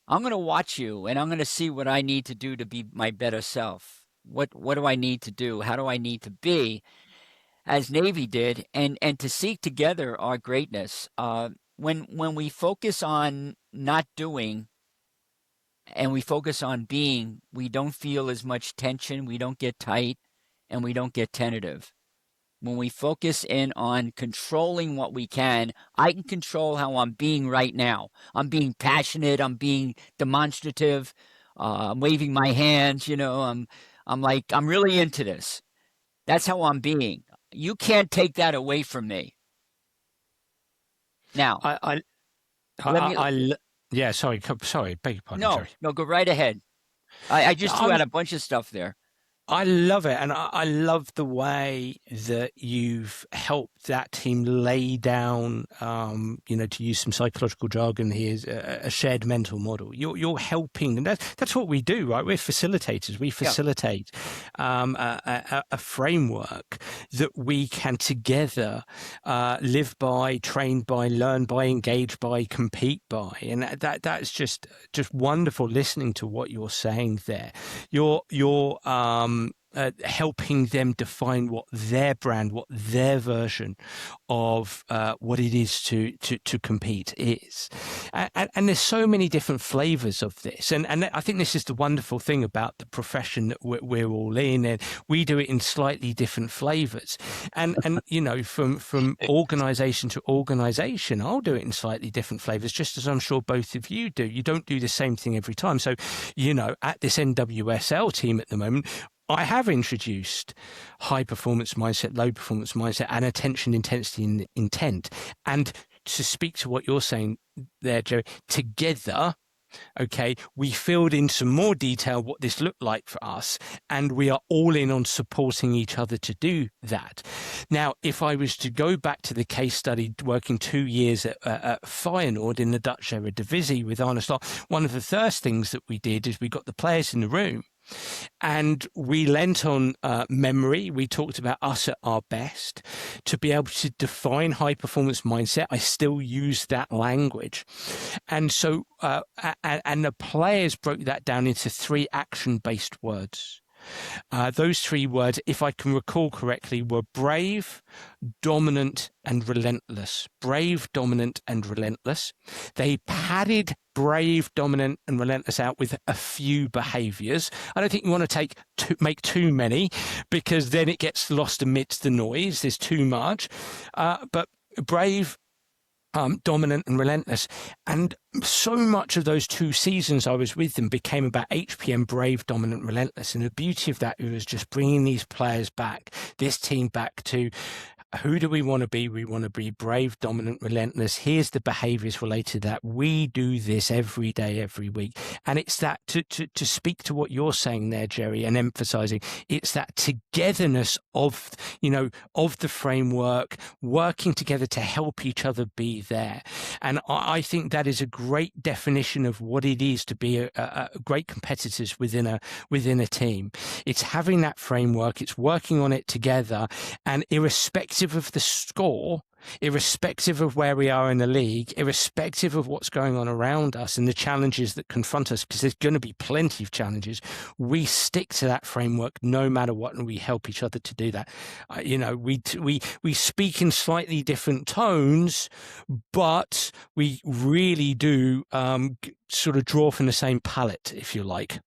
S3: gonna watch you and I'm gonna see what I need to do to be my better self. What do I need to do? How do I need to be? As Navy did, and to seek together our greatness. When we focus on not doing and we focus on being, we don't feel as much tension, we don't get tight, and we don't get tentative. When we focus in on controlling what we can, I can control how I'm being right now. I'm being passionate, I'm being demonstrative, I'm waving my hands, I'm really into this. That's how I'm being. You can't take that away from me. Now,
S2: yeah, sorry, beg your pardon.
S3: No, go right ahead. I just threw out a bunch of stuff there.
S2: I love it, and I love the way that you've helped that team lay down, to use some psychological jargon here, a shared mental model. You're helping, and that's what we do, right? We're facilitators. We facilitate a framework that we can together live by, train by, learn by, engage by, compete by, and that's just wonderful. Listening to what you're saying there, you're helping them define what their brand, what their version of what it is to compete is. And there's so many different flavors of this. And I think this is the wonderful thing about the profession that we're all in. And we do it in slightly different flavors. And from organization to organization, I'll do it in slightly different flavors, just as I'm sure both of you do. You don't do the same thing every time. So, at this NWSL team at the moment, I have introduced high performance mindset, low performance mindset, and attention, intensity, and intent. And to speak to what you're saying there, Joe, together, okay, we filled in some more detail what this looked like for us, and we are all in on supporting each other to do that. Now, if I was to go back to the case study working 2 years at Feyenoord in the Dutch Eredivisie with Arne Slot, one of the first things that we did is we got the players in the room and we lent on memory. We talked about us at our best to be able to define high performance mindset. I still use that language. And so, and the players broke that down into 3 action-based words. Those 3 words, if I can recall correctly, were brave, dominant, and relentless. Brave, dominant, and relentless. They padded brave, dominant, and relentless out with a few behaviors. I don't think you want to make too many, because then it gets lost amidst the noise. There's too much. But brave, dominant and relentless. And so much of those 2 seasons I was with them became about HPM, brave, dominant, relentless. And the beauty of that was just bringing these players back, this team back to who do we want to be? We want to be brave, dominant, relentless. Here's the behaviors related to that. We do this every day, every week. And it's that, to speak to what you're saying there, Jerry, and emphasizing, it's that togetherness of, of the framework, working together to help each other be there. And I think that is a great definition of what it is to be a great competitors within a team. It's having that framework, it's working on it together, and irrespective of the score, irrespective of where we are in the league, irrespective of what's going on around us and the challenges that confront us, because there's going to be plenty of challenges, we stick to that framework no matter what, and we help each other to do that. We speak in slightly different tones, but we really do sort of draw from the same palette, if you like.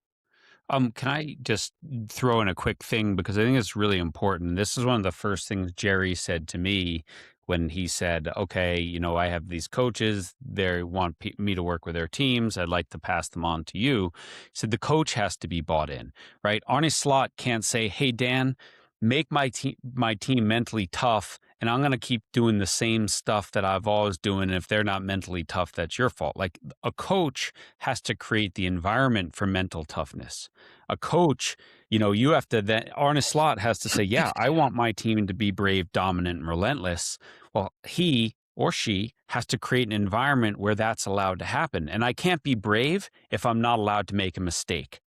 S1: Can I just throw in a quick thing, because I think it's really important. This is one of the first things Jerry said to me when he said, okay, I have these coaches, they want me to work with their teams, I'd like to pass them on to you. He said the coach has to be bought in, right? Arne Slot can't say, hey, Dan, make my team mentally tough, and I'm going to keep doing the same stuff that I've always doing. And if they're not mentally tough, that's your fault. Like, a coach has to create the environment for mental toughness. A coach, you have to then, Arne Slot has to say, yeah, I want my team to be brave, dominant, and relentless. Well, he or she has to create an environment where that's allowed to happen. And I can't be brave if I'm not allowed to make a mistake.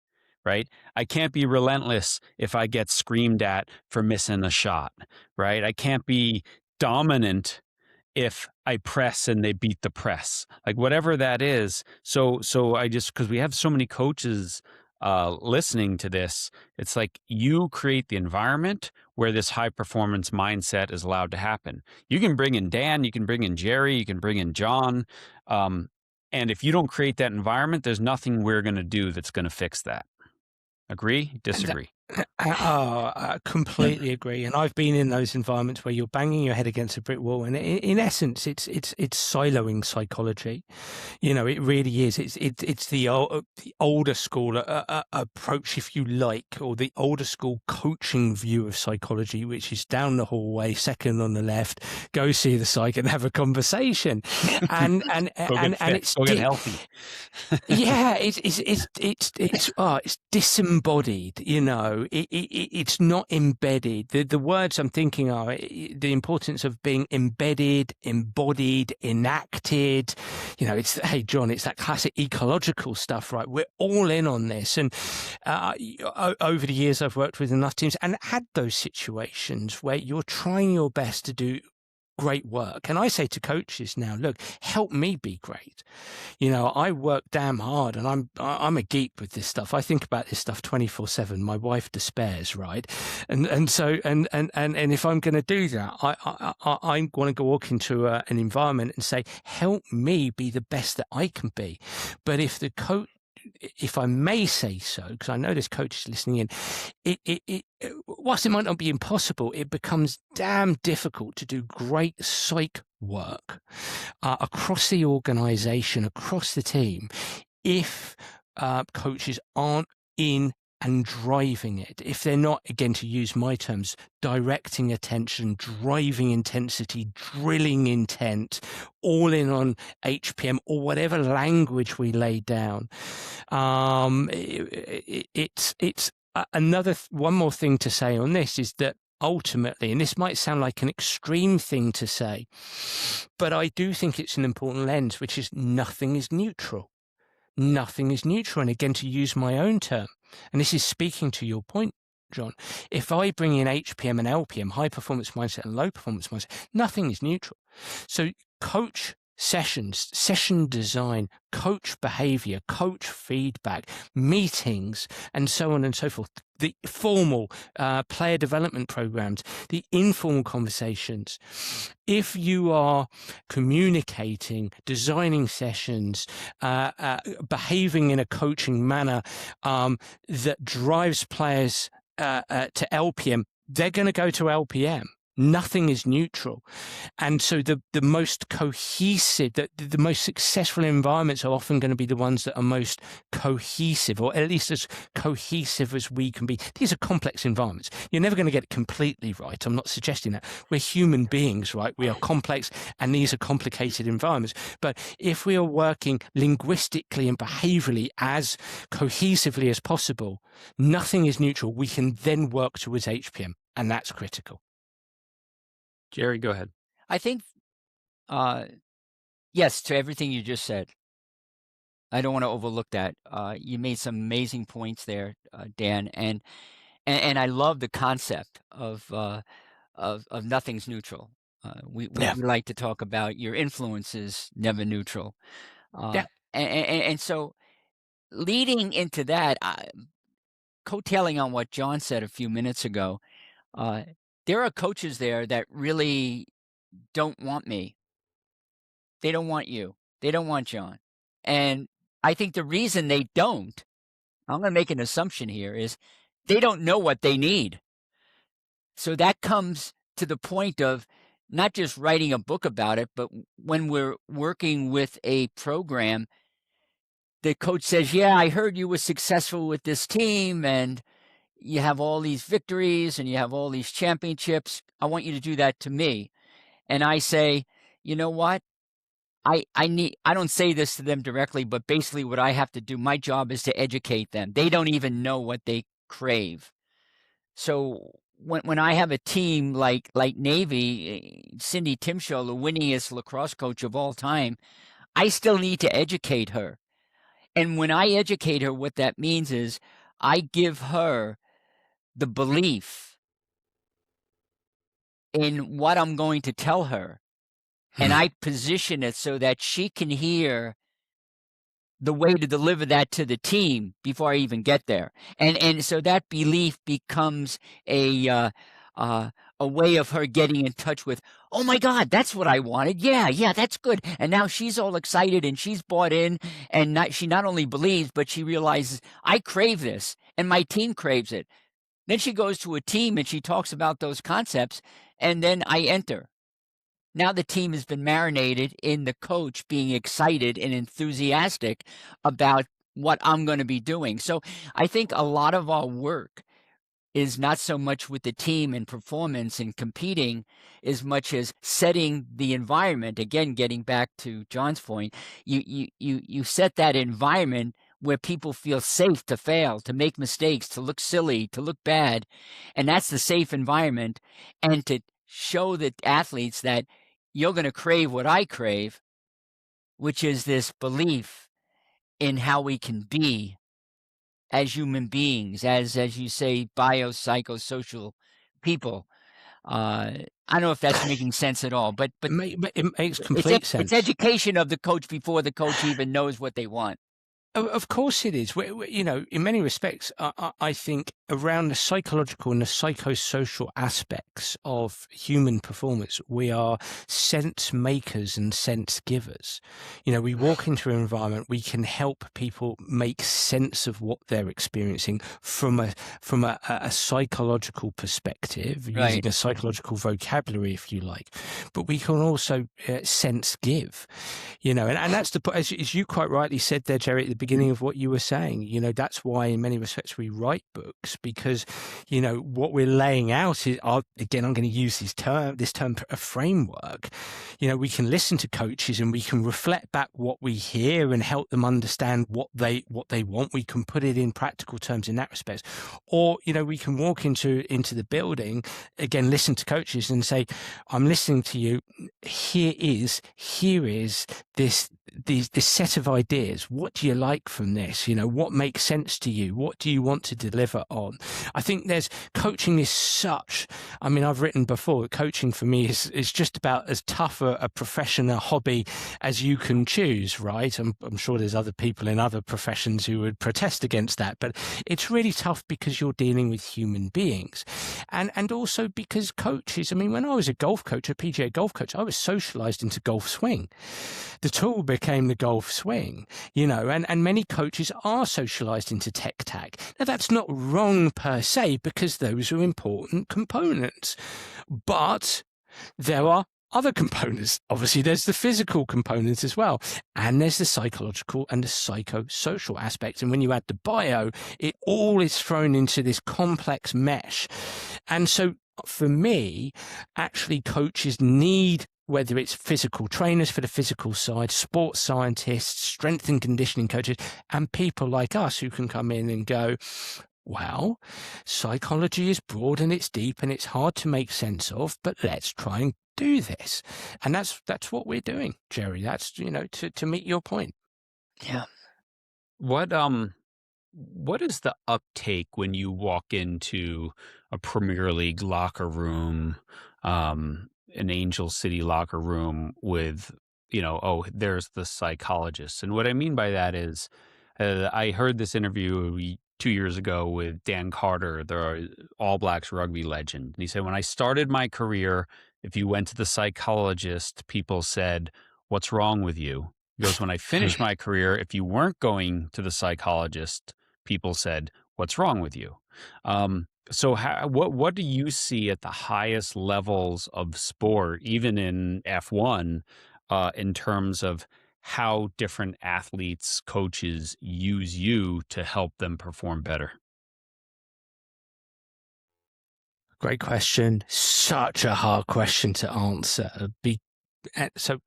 S1: Right? I can't be relentless if I get screamed at for missing a shot, right? I can't be dominant if I press and they beat the press, like whatever that is. So because we have so many coaches listening to this, it's like, you create the environment where this high performance mindset is allowed to happen. You can bring in Dan, you can bring in Jerry, you can bring in John. And if you don't create that environment, there's nothing we're going to do that's going to fix that. Agree? Disagree?
S2: I completely agree. And I've been in those environments where you're banging your head against a brick wall, and in essence, it's siloing psychology. It really is. It's the older school approach, if you like, or the older school coaching view of psychology, which is down the hallway, second on the left, go see the psych and have a conversation, and it's
S1: go get healthy.
S2: Yeah, it's disembodied. It's not embedded. The words I'm thinking are the importance of being embedded, embodied, enacted. Hey, John, it's that classic ecological stuff, right? We're all in on this. And over the years, I've worked with enough teams and had those situations where you're trying your best to do great work. And I say to coaches now, look, help me be great. I work damn hard, and I'm a geek with this stuff. I think about this stuff 24/7. My wife despairs, right? And so if I'm going to do that, I want to go walk into an environment and say, help me be the best that I can be. But if I may say so, because I know there's coaches listening in, whilst it might not be impossible, it becomes damn difficult to do great psych work across the organization, across the team, if coaches aren't in and driving it. If they're not, again, to use my terms, directing attention, driving intensity, drilling intent, all in on HPM or whatever language we lay down. It's one more thing to say on this is that ultimately, and this might sound like an extreme thing to say, but I do think it's an important lens, which is nothing is neutral. Nothing is neutral. And again, to use my own term, and this is speaking to your point, John, if I bring in HPM and LPM, high performance mindset and low performance mindset, nothing is neutral. So coach sessions, session design, coach behavior, coach feedback, meetings, and so on and so forth. The formal player development programs, the informal conversations. If you are communicating, designing sessions, behaving in a coaching manner that drives players to LPM, they're going to go to LPM. Nothing is neutral. And so the most cohesive, the most successful environments are often going to be the ones that are most cohesive, or at least as cohesive as we can be. These are complex environments. You're never going to get it completely right. I'm not suggesting that. We're human beings, right? We are complex, and these are complicated environments. But if we are working linguistically and behaviorally as cohesively as possible, nothing is neutral. We can then work towards HPM, and that's critical.
S1: Jerry, go ahead.
S3: I think, yes, to everything you just said. I don't want to overlook that. You made some amazing points there, Dan, and I love the concept of nothing's neutral. We like to talk about your influence is never neutral. And so leading into that, coattailing on what John said a few minutes ago, there are coaches there that really don't want me. They don't want you. They don't want John. And I think the reason they don't, I'm going to make an assumption here, is they don't know what they need. So that comes to the point of not just writing a book about it, but when we're working with a program, the coach says, yeah, I heard you were successful with this team and you have all these victories and you have all these championships. I want you to do that to me. And I say, you know what? I don't say this to them directly, but basically what I have to do, my job is to educate them. They don't even know what they crave. So when I have a team like Navy, Cindy Timshaw, the winningest lacrosse coach of all time, I still need to educate her. And when I educate her, what that means is I give her the belief in what I'm going to tell her. And I position it so that she can hear the way to deliver that to the team before I even get there. And so that belief becomes a way of her getting in touch with, oh my God, that's what I wanted. Yeah, that's good. And now she's all excited and she's bought in, and she not only believes, but she realizes I crave this and my team craves it. Then she goes to a team and she talks about those concepts, and then I enter. Now the team has been marinated in the coach being excited and enthusiastic about what I'm going to be doing. So I think a lot of our work is not so much with the team and performance and competing as much as setting the environment. Again, getting back to John's point, you set that environment where people feel safe to fail, to make mistakes, to look silly, to look bad. And that's the safe environment. And to show the athletes that you're going to crave what I crave, which is this belief in how we can be as human beings, as you say, biopsychosocial people. I don't know if that's making sense at all, but
S2: it makes complete sense.
S3: It's education of the coach before the coach even knows what they want.
S2: Of course it is. You know, in many respects, I think around the psychological and the psychosocial aspects of human performance, we are sense makers and sense givers. You know, we walk into an environment, we can help people make sense of what they're experiencing from a psychological perspective,
S3: Right.
S2: using a psychological vocabulary, if you like. But we can also sense give. You know, and that's as you quite rightly said there, Jerry, at the beginning of what you were saying. You know, that's why in many respects we write books, because, you know, what we're laying out is, again, I'm going to use this term, a framework. You know, we can listen to coaches and we can reflect back what we hear and help them understand what they want. We can put it in practical terms in that respect. Or, you know, we can walk into the building, again, listen to coaches and say, I'm listening to you. Here is this set of ideas. What do you like from this? You know, what makes sense to you? What do you want to deliver on? I think coaching is such, I mean, I've written before, coaching for me is just about as tough a profession, a hobby as you can choose, right? I'm sure there's other people in other professions who would protest against that, but it's really tough because you're dealing with human beings. And also because coaches, I mean, when I was a golf coach, a PGA golf coach, I was socialized into golf swing. The tool became the golf swing, and many coaches are socialized into tech tag. Now, that's not wrong per se, because those are important components, but there are other components. Obviously, there's the physical component as well, and there's the psychological and the psychosocial aspect. And when you add the bio, it all is thrown into this complex mesh. And so for me, actually, coaches need, whether it's physical trainers for the physical side, sports scientists, strength and conditioning coaches, and people like us who can come in and go, well, psychology is broad and it's deep and it's hard to make sense of, but let's try and do this. And that's what we're doing, Jerry. That's, to meet your point.
S3: Yeah.
S1: What is the uptake when you walk into a Premier League locker room, an Angel City locker room with, there's the psychologist? And what I mean by that is, I heard this interview 2 years ago with Dan Carter, the All Blacks rugby legend. And he said, when I started my career, if you went to the psychologist, people said, "What's wrong with you?" He goes, when I finished my career, if you weren't going to the psychologist, people said, "What's wrong with you?" So what do you see at the highest levels of sport, even in F1, in terms of how different athletes, coaches use you to help them perform better?
S2: Great question. Such a hard question to answer. So,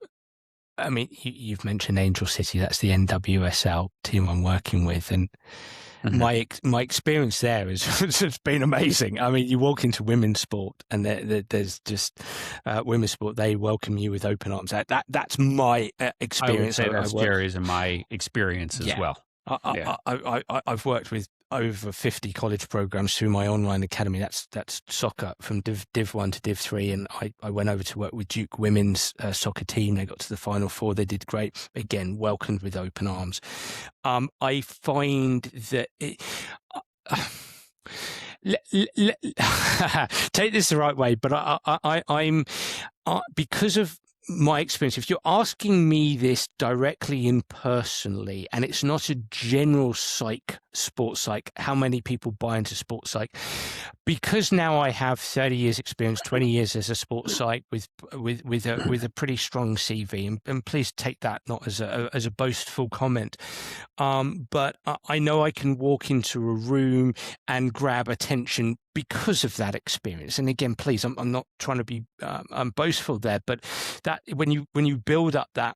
S2: I mean, you've mentioned Angel City. That's the NWSL team I'm working with, and my experience there has been amazing. I mean, you walk into women's sport, and there's just women's sport. They welcome you with open arms. That's my experience.
S1: I would say that's Jerry's and my experience as well.
S2: I've worked with over 50 college programs through my online academy. That's soccer from Div 1 to Div 3, and I went over to work with Duke women's soccer team. They got to the Final Four. They did great. Again, welcomed with open arms. I find that take this the right way, but I'm because of my experience, if you're asking me this directly and personally, and it's not a general sports psych, how many people buy into sports psych? Because now I have 30 years experience, 20 years as a sports psych with a pretty strong CV, and please take that not as a boastful comment, but I know I can walk into a room and grab attention because of that experience. And again, please, I'm not trying to be boastful there, but that when you build up that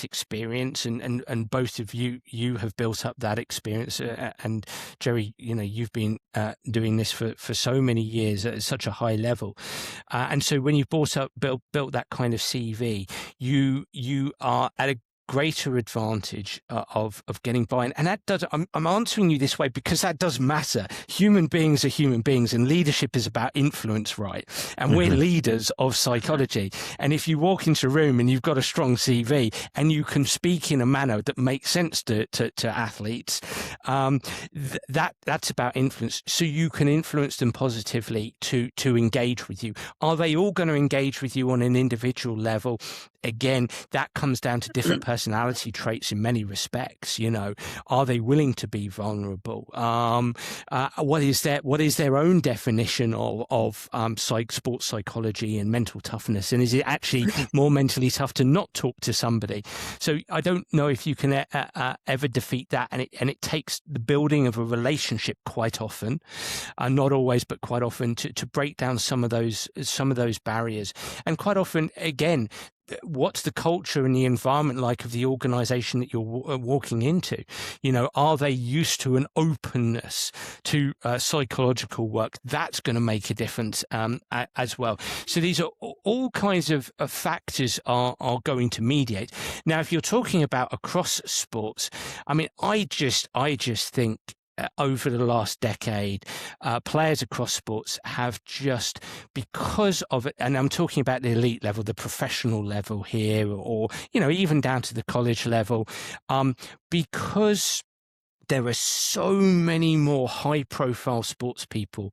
S2: experience, and both of you have built up that experience, and Jerry, you've been doing this for so many years at such a high level, and so when you've built that kind of CV, you are at a greater advantage of getting buy-in. And that does, I'm answering you this way because that does matter. Human beings are human beings, and leadership is about influence, right? And we're leaders of psychology. And if you walk into a room and you've got a strong CV and you can speak in a manner that makes sense to athletes, that's about influence. So you can influence them positively to engage with you. Are they all going to engage with you on an individual level? Again, that comes down to different personality traits in many respects. Are they willing to be vulnerable? What is their own definition of sports psychology and mental toughness? And is it actually more mentally tough to not talk to somebody? So I don't know if you can ever defeat that. And it takes the building of a relationship quite often, not always, but quite often, to break down some of those barriers. And quite often, again, what's the culture and the environment like of the organization that you're walking into? Are they used to an openness to psychological work? That's going to make a difference as well. So these are all kinds of factors are going to mediate. Now, if you're talking about across sports, I mean, I just think over the last decade, players across sports have just, because of it, and I'm talking about the elite level, the professional level here, or even down to the college level, because there are so many more high-profile sports people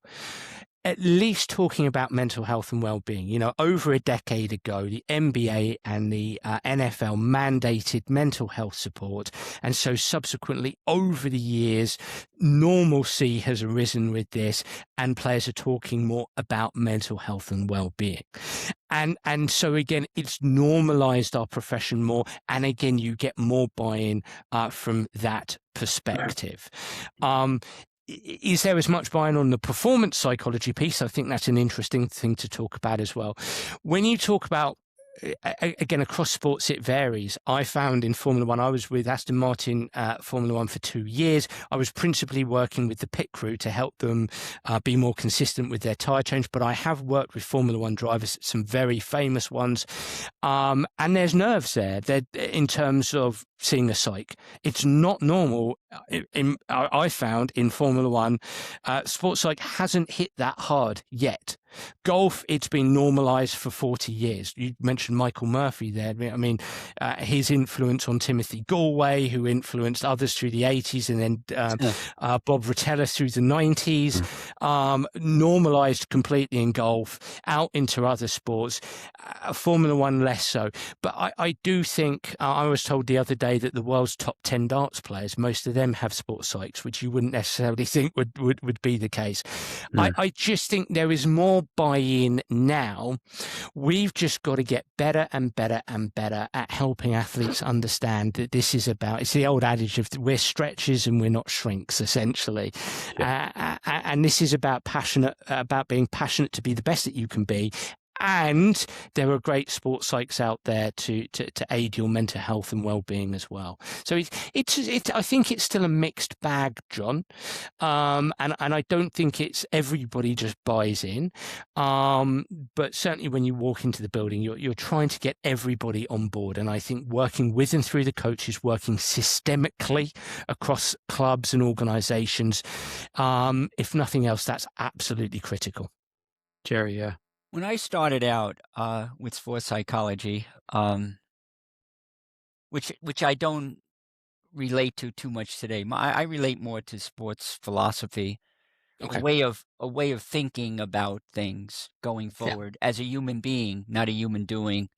S2: at least talking about mental health and well-being. You know, over a decade ago, the NBA and the NFL mandated mental health support. And so subsequently, over the years, normalcy has arisen with this, and players are talking more about mental health and well-being. And so again, it's normalized our profession more. And again, you get more buy-in from that perspective. Is there as much buy-in on the performance psychology piece? I think that's an interesting thing to talk about as well. When you talk about, again, across sports, it varies. I found in Formula One, I was with Aston Martin Formula One for 2 years. I was principally working with the pit crew to help them be more consistent with their tyre change. But I have worked with Formula One drivers, some very famous ones. And there's nerves there in terms of seeing a psych. It's not normal. I found in Formula One, sports psych hasn't hit that hard yet. Golf, it's been normalized for 40 years. You mentioned Michael Murphy there. I mean, his influence on Timothy Galway, who influenced others through the 80s, and then Bob Rotella through the 90s, normalized completely in golf, out into other sports. Formula One less so. But I do think, I was told the other day that the world's top 10 darts players, most of them have sports psychs, which you wouldn't necessarily think would be the case. I just think there is more buy-in now. We've just got to get better and better and better at helping athletes understand that this is about, it's the old adage of we're stretches and we're not shrinks, essentially. And this is about being passionate to be the best that you can be. And there are great sports psychs out there to aid your mental health and well-being as well. So it's I think it's still a mixed bag, John. And I don't think it's everybody just buys in. But certainly when you walk into the building, you're trying to get everybody on board. And I think working with and through the coaches, working systemically across clubs and organizations, if nothing else, that's absolutely critical.
S1: Jerry, yeah.
S3: When I started out with sports psychology, which I don't relate to too much today, I relate more to sports philosophy,
S2: Okay.
S3: a way of thinking about things going forward as a human being, not a human doing.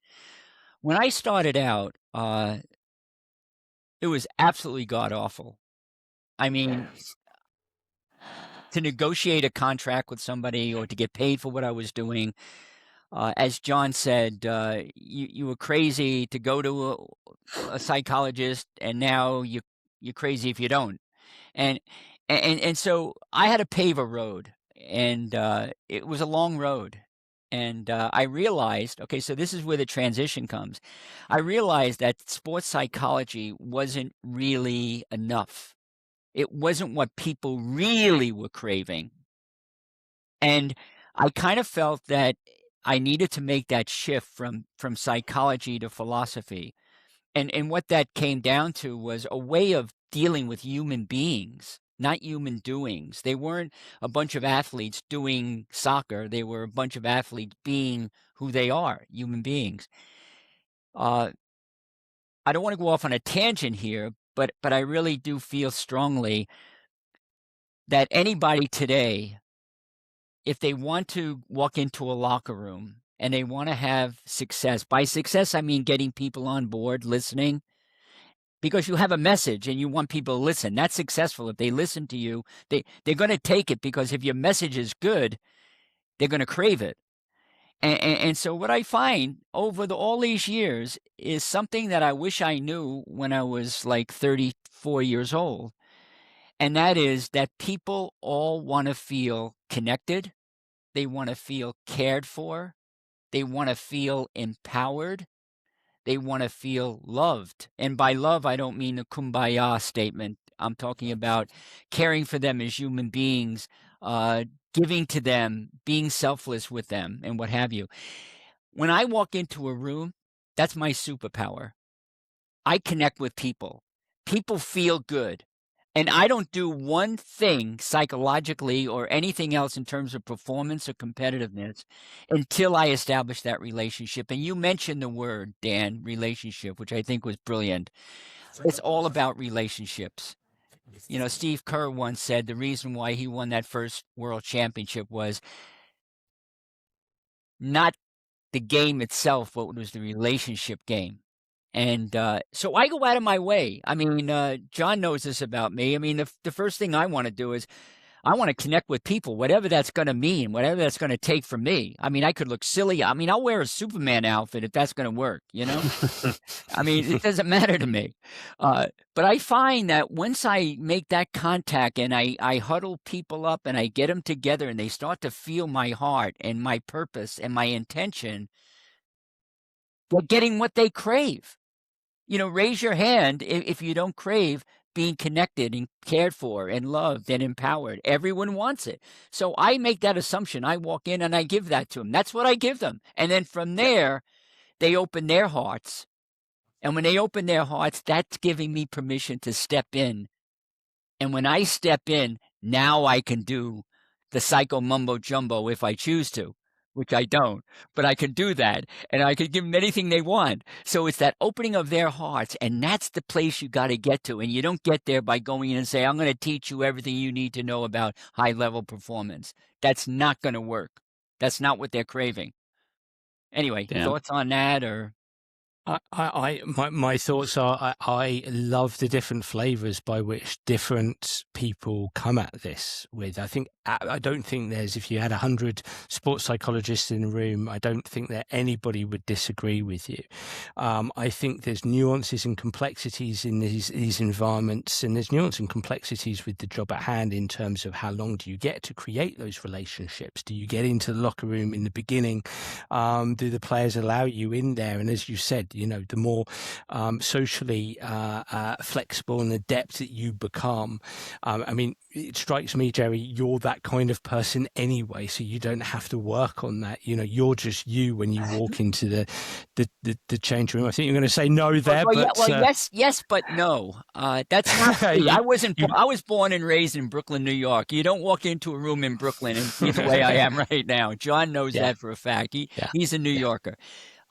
S3: When I started out, it was absolutely god awful. I mean, to negotiate a contract with somebody or to get paid for what I was doing. As John said, you were crazy to go to a psychologist, and now you're crazy if you don't. And so I had to pave a road, and it was a long road. And I realized, okay, so this is where the transition comes. I realized that sports psychology wasn't really enough. It wasn't what people really were craving. And I kind of felt that I needed to make that shift from psychology to philosophy. And what that came down to was a way of dealing with human beings, not human doings. They weren't a bunch of athletes doing soccer. They were a bunch of athletes being who they are, human beings. I don't want to go off on a tangent here, but I really do feel strongly that anybody today, if they want to walk into a locker room and they want to have success, by success, I mean getting people on board, listening, because you have a message and you want people to listen. That's successful. If they listen to you, they're going to take it, because if your message is good, they're going to crave it. And so what I find over all these years is something that I wish I knew when I was like 34 years old. And that is that people all want to feel connected. They want to feel cared for. They want to feel empowered. They want to feel loved. And by love, I don't mean a kumbaya statement. I'm talking about caring for them as human beings, giving to them, being selfless with them, and what have you. When I walk into a room, that's my superpower. I connect with people. People feel good. And I don't do one thing psychologically or anything else in terms of performance or competitiveness until I establish that relationship. And you mentioned the word, Dan, relationship, which I think was brilliant. It's all about relationships. Steve Kerr once said the reason why he won that first world championship was not the game itself, but it was the relationship game. And so I go out of my way. I mean, John knows this about me. I mean, the first thing I want to do is I want to connect with people, whatever that's going to mean, whatever that's going to take from me. I mean, I could look silly. I mean, I'll wear a Superman outfit if that's going to work, I mean, it doesn't matter to me. But I find that once I make that contact and I huddle people up and I get them together and they start to feel my heart and my purpose and my intention, they're getting what they crave. Raise your hand if you don't crave being connected and cared for and loved and empowered. Everyone wants it. So I make that assumption. I walk in and I give that to them. That's what I give them. And then from there, they open their hearts. And when they open their hearts, that's giving me permission to step in. And when I step in, now I can do the psycho mumbo jumbo if I choose to, which I don't, but I can do that. And I can give them anything they want. So it's that opening of their hearts. And that's the place you got to get to. And you don't get there by going in and say, I'm going to teach you everything you need to know about high level performance. That's not going to work. That's not what they're craving. Anyway, thoughts on that or?
S2: My thoughts are I love the different flavors by which different people come at this with. I don't think there's, if you had 100 sports psychologists in the room, I don't think that anybody would disagree with you. I think there's nuances and complexities in these environments, and there's nuance and complexities with the job at hand in terms of how long do you get to create those relationships? Do you get into the locker room in the beginning? Do the players allow you in there? And as you said, the more socially flexible and adept that you become. I mean, it strikes me, Jerry, you're that kind of person anyway, so you don't have to work on that. You're just you when you walk into the change room. I think you're going to say no there,
S3: yes, but no. That's not me. I was born and raised in Brooklyn, New York. You don't walk into a room in Brooklyn and see the way I am right now. John knows that for a fact. He's a New Yorker.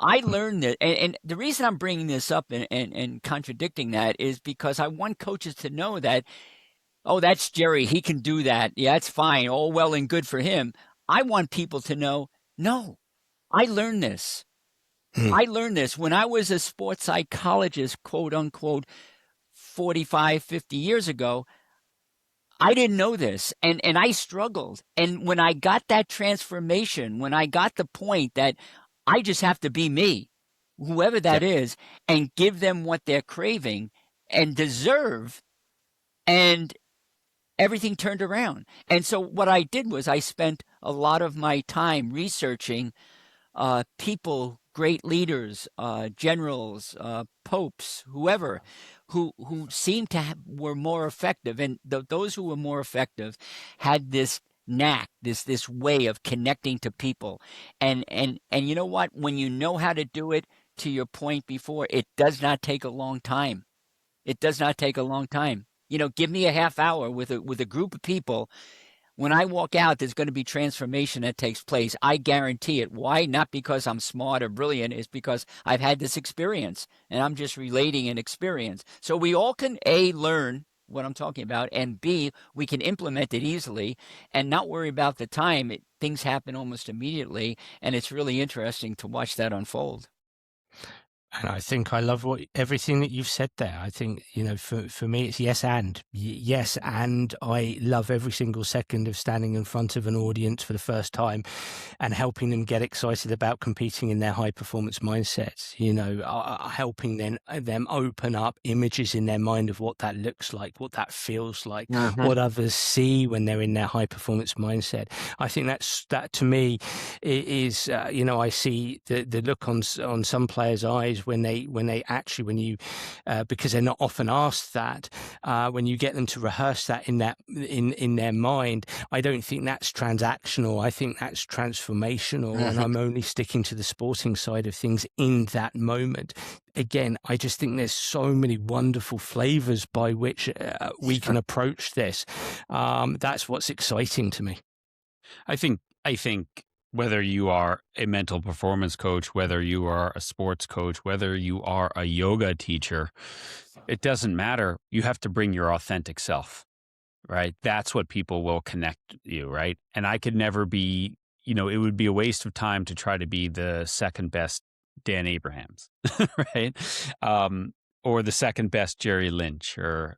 S3: I learned that, and the reason I'm bringing this up and contradicting that is because I want coaches to know that, oh, that's Jerry, he can do that. Yeah, that's fine. All well and good for him. I want people to know, no, I learned this. I learned this when I was a sports psychologist, quote unquote, 45, 50 years ago. I didn't know this, and I struggled. And when I got that transformation, when I got the point that I just have to be me, whoever that is, and give them what they're craving and deserve, and everything turned around. And so what I did was I spent a lot of my time researching people, great leaders, generals, popes, whoever, who seemed to were more effective. And those who were more effective had this knack, this way of connecting to people. And you know what? When you know how to do it, to your point before, it does not take a long time. It does not take a long time. Give me a half hour with a group of people. When I walk out, there's going to be transformation that takes place. I guarantee it. Why? Not because I'm smart or brilliant. It's because I've had this experience, and I'm just relating an experience. So we all can, A, learn what I'm talking about, and B, we can implement it easily and not worry about the time. Things happen almost immediately, and it's really interesting to watch that unfold.
S2: And I think I love everything that you've said there. I think, for me, it's yes, and I love every single second of standing in front of an audience for the first time and helping them get excited about competing in their high performance mindsets, helping them open up images in their mind of what that looks like, what that feels like, what others see when they're in their high performance mindset. I think that to me is, I see the look on some players' eyes when you because they're not often asked that, when you get them to rehearse that in their mind, I don't think that's transactional. I think that's transformational, and I'm only sticking to the sporting side of things in that moment. Again, I just think there's so many wonderful flavors by which we can approach this. That's what's exciting to me.
S1: I think Whether you are a mental performance coach, whether you are a sports coach, whether you are a yoga teacher, it doesn't matter. You have to bring your authentic self, right? That's what people will connect you, right? And I could never be, it would be a waste of time to try to be the second best Dan Abrahams, right? Or the second best Jerry Lynch, or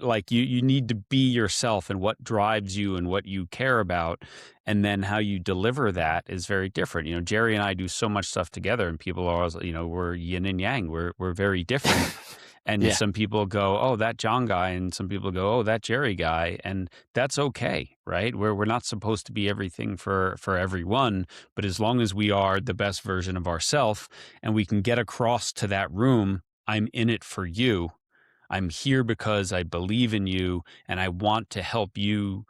S1: like you need to be yourself and what drives you and what you care about. And then how you deliver that is very different. Jerry and I do so much stuff together, and people are always, we're yin and yang. We're very different. And
S2: Yeah.
S1: some people go, oh, that John guy. And some people go, oh, that Jerry guy. And that's okay, right? We're not supposed to be everything for everyone. But as long as we are the best version of ourselves and we can get across to that room, I'm in it for you. I'm here because I believe in you and I want to help you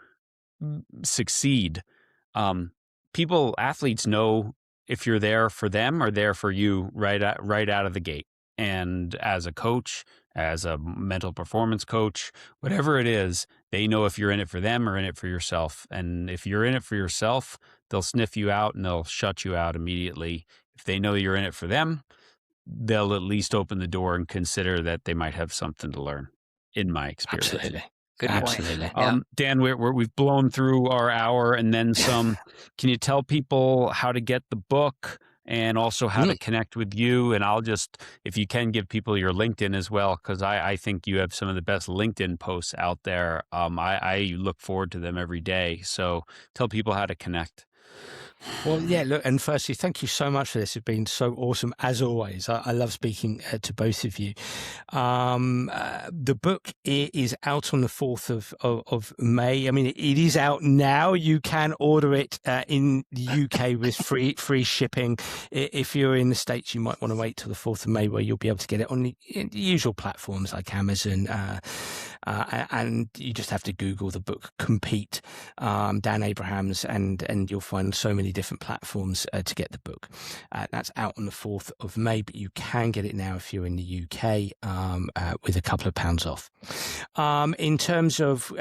S1: succeed. Athletes know if you're there for them or there for you right out of the gate. And as a coach, as a mental performance coach, whatever it is, they know if you're in it for them or in it for yourself. And if you're in it for yourself, they'll sniff you out and they'll shut you out immediately. If they know you're in it for them, they'll at least open the door and consider that they might have something to learn, in my experience.
S2: Absolutely.
S3: Good
S2: Absolutely.
S3: point.
S1: Dan, we've blown through our hour and then some. Can you tell people how to get the book and also how to connect with you? And I'll just, if you can, give people your LinkedIn as well, because I think you have some of the best LinkedIn posts out there. I look forward to them every day. So tell people how to connect.
S2: Well, yeah, look, and firstly, thank you so much for this. It's been so awesome, as always. I love speaking to both of you. The book is out on the 4th of May. I mean, it is out now. You can order it in the UK with free shipping. If you're in the States, you might want to wait till the 4th of May, where you'll be able to get it on the usual platforms like Amazon. And you just have to Google the book Compete, Dan Abrahams, and you'll find so many different platforms to get the book. That's out on the 4th of May, but you can get it now if you're in the UK with a couple of pounds off. In terms of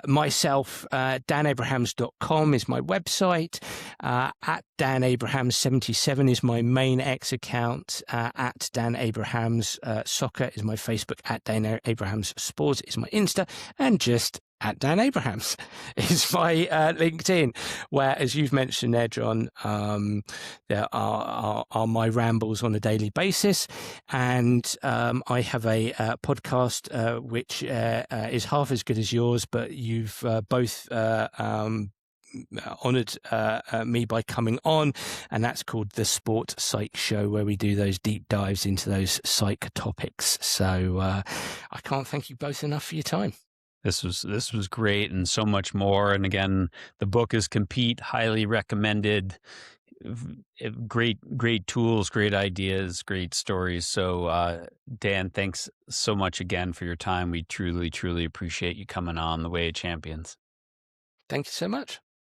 S2: myself, danabrahams.com is my website. At Dan Abrahams 77 is my main X account. At Dan Abrahams Soccer is my Facebook. At Dan Abrahams Sports is my Insta, and just at Dan Abrahams is my LinkedIn, where, as you've mentioned there, John, there are my rambles on a daily basis. And I have a podcast which is half as good as yours, but you've both honoured me by coming on, and that's called the Sport Psych Show, where we do those deep dives into those psych topics. So I can't thank you both enough for your time.
S1: This was great, and so much more. And again, the book is Compete, highly recommended. Great tools, great ideas, great stories. So Dan, thanks so much again for your time. We truly appreciate you coming on The Way of Champions.
S2: Thank you so much.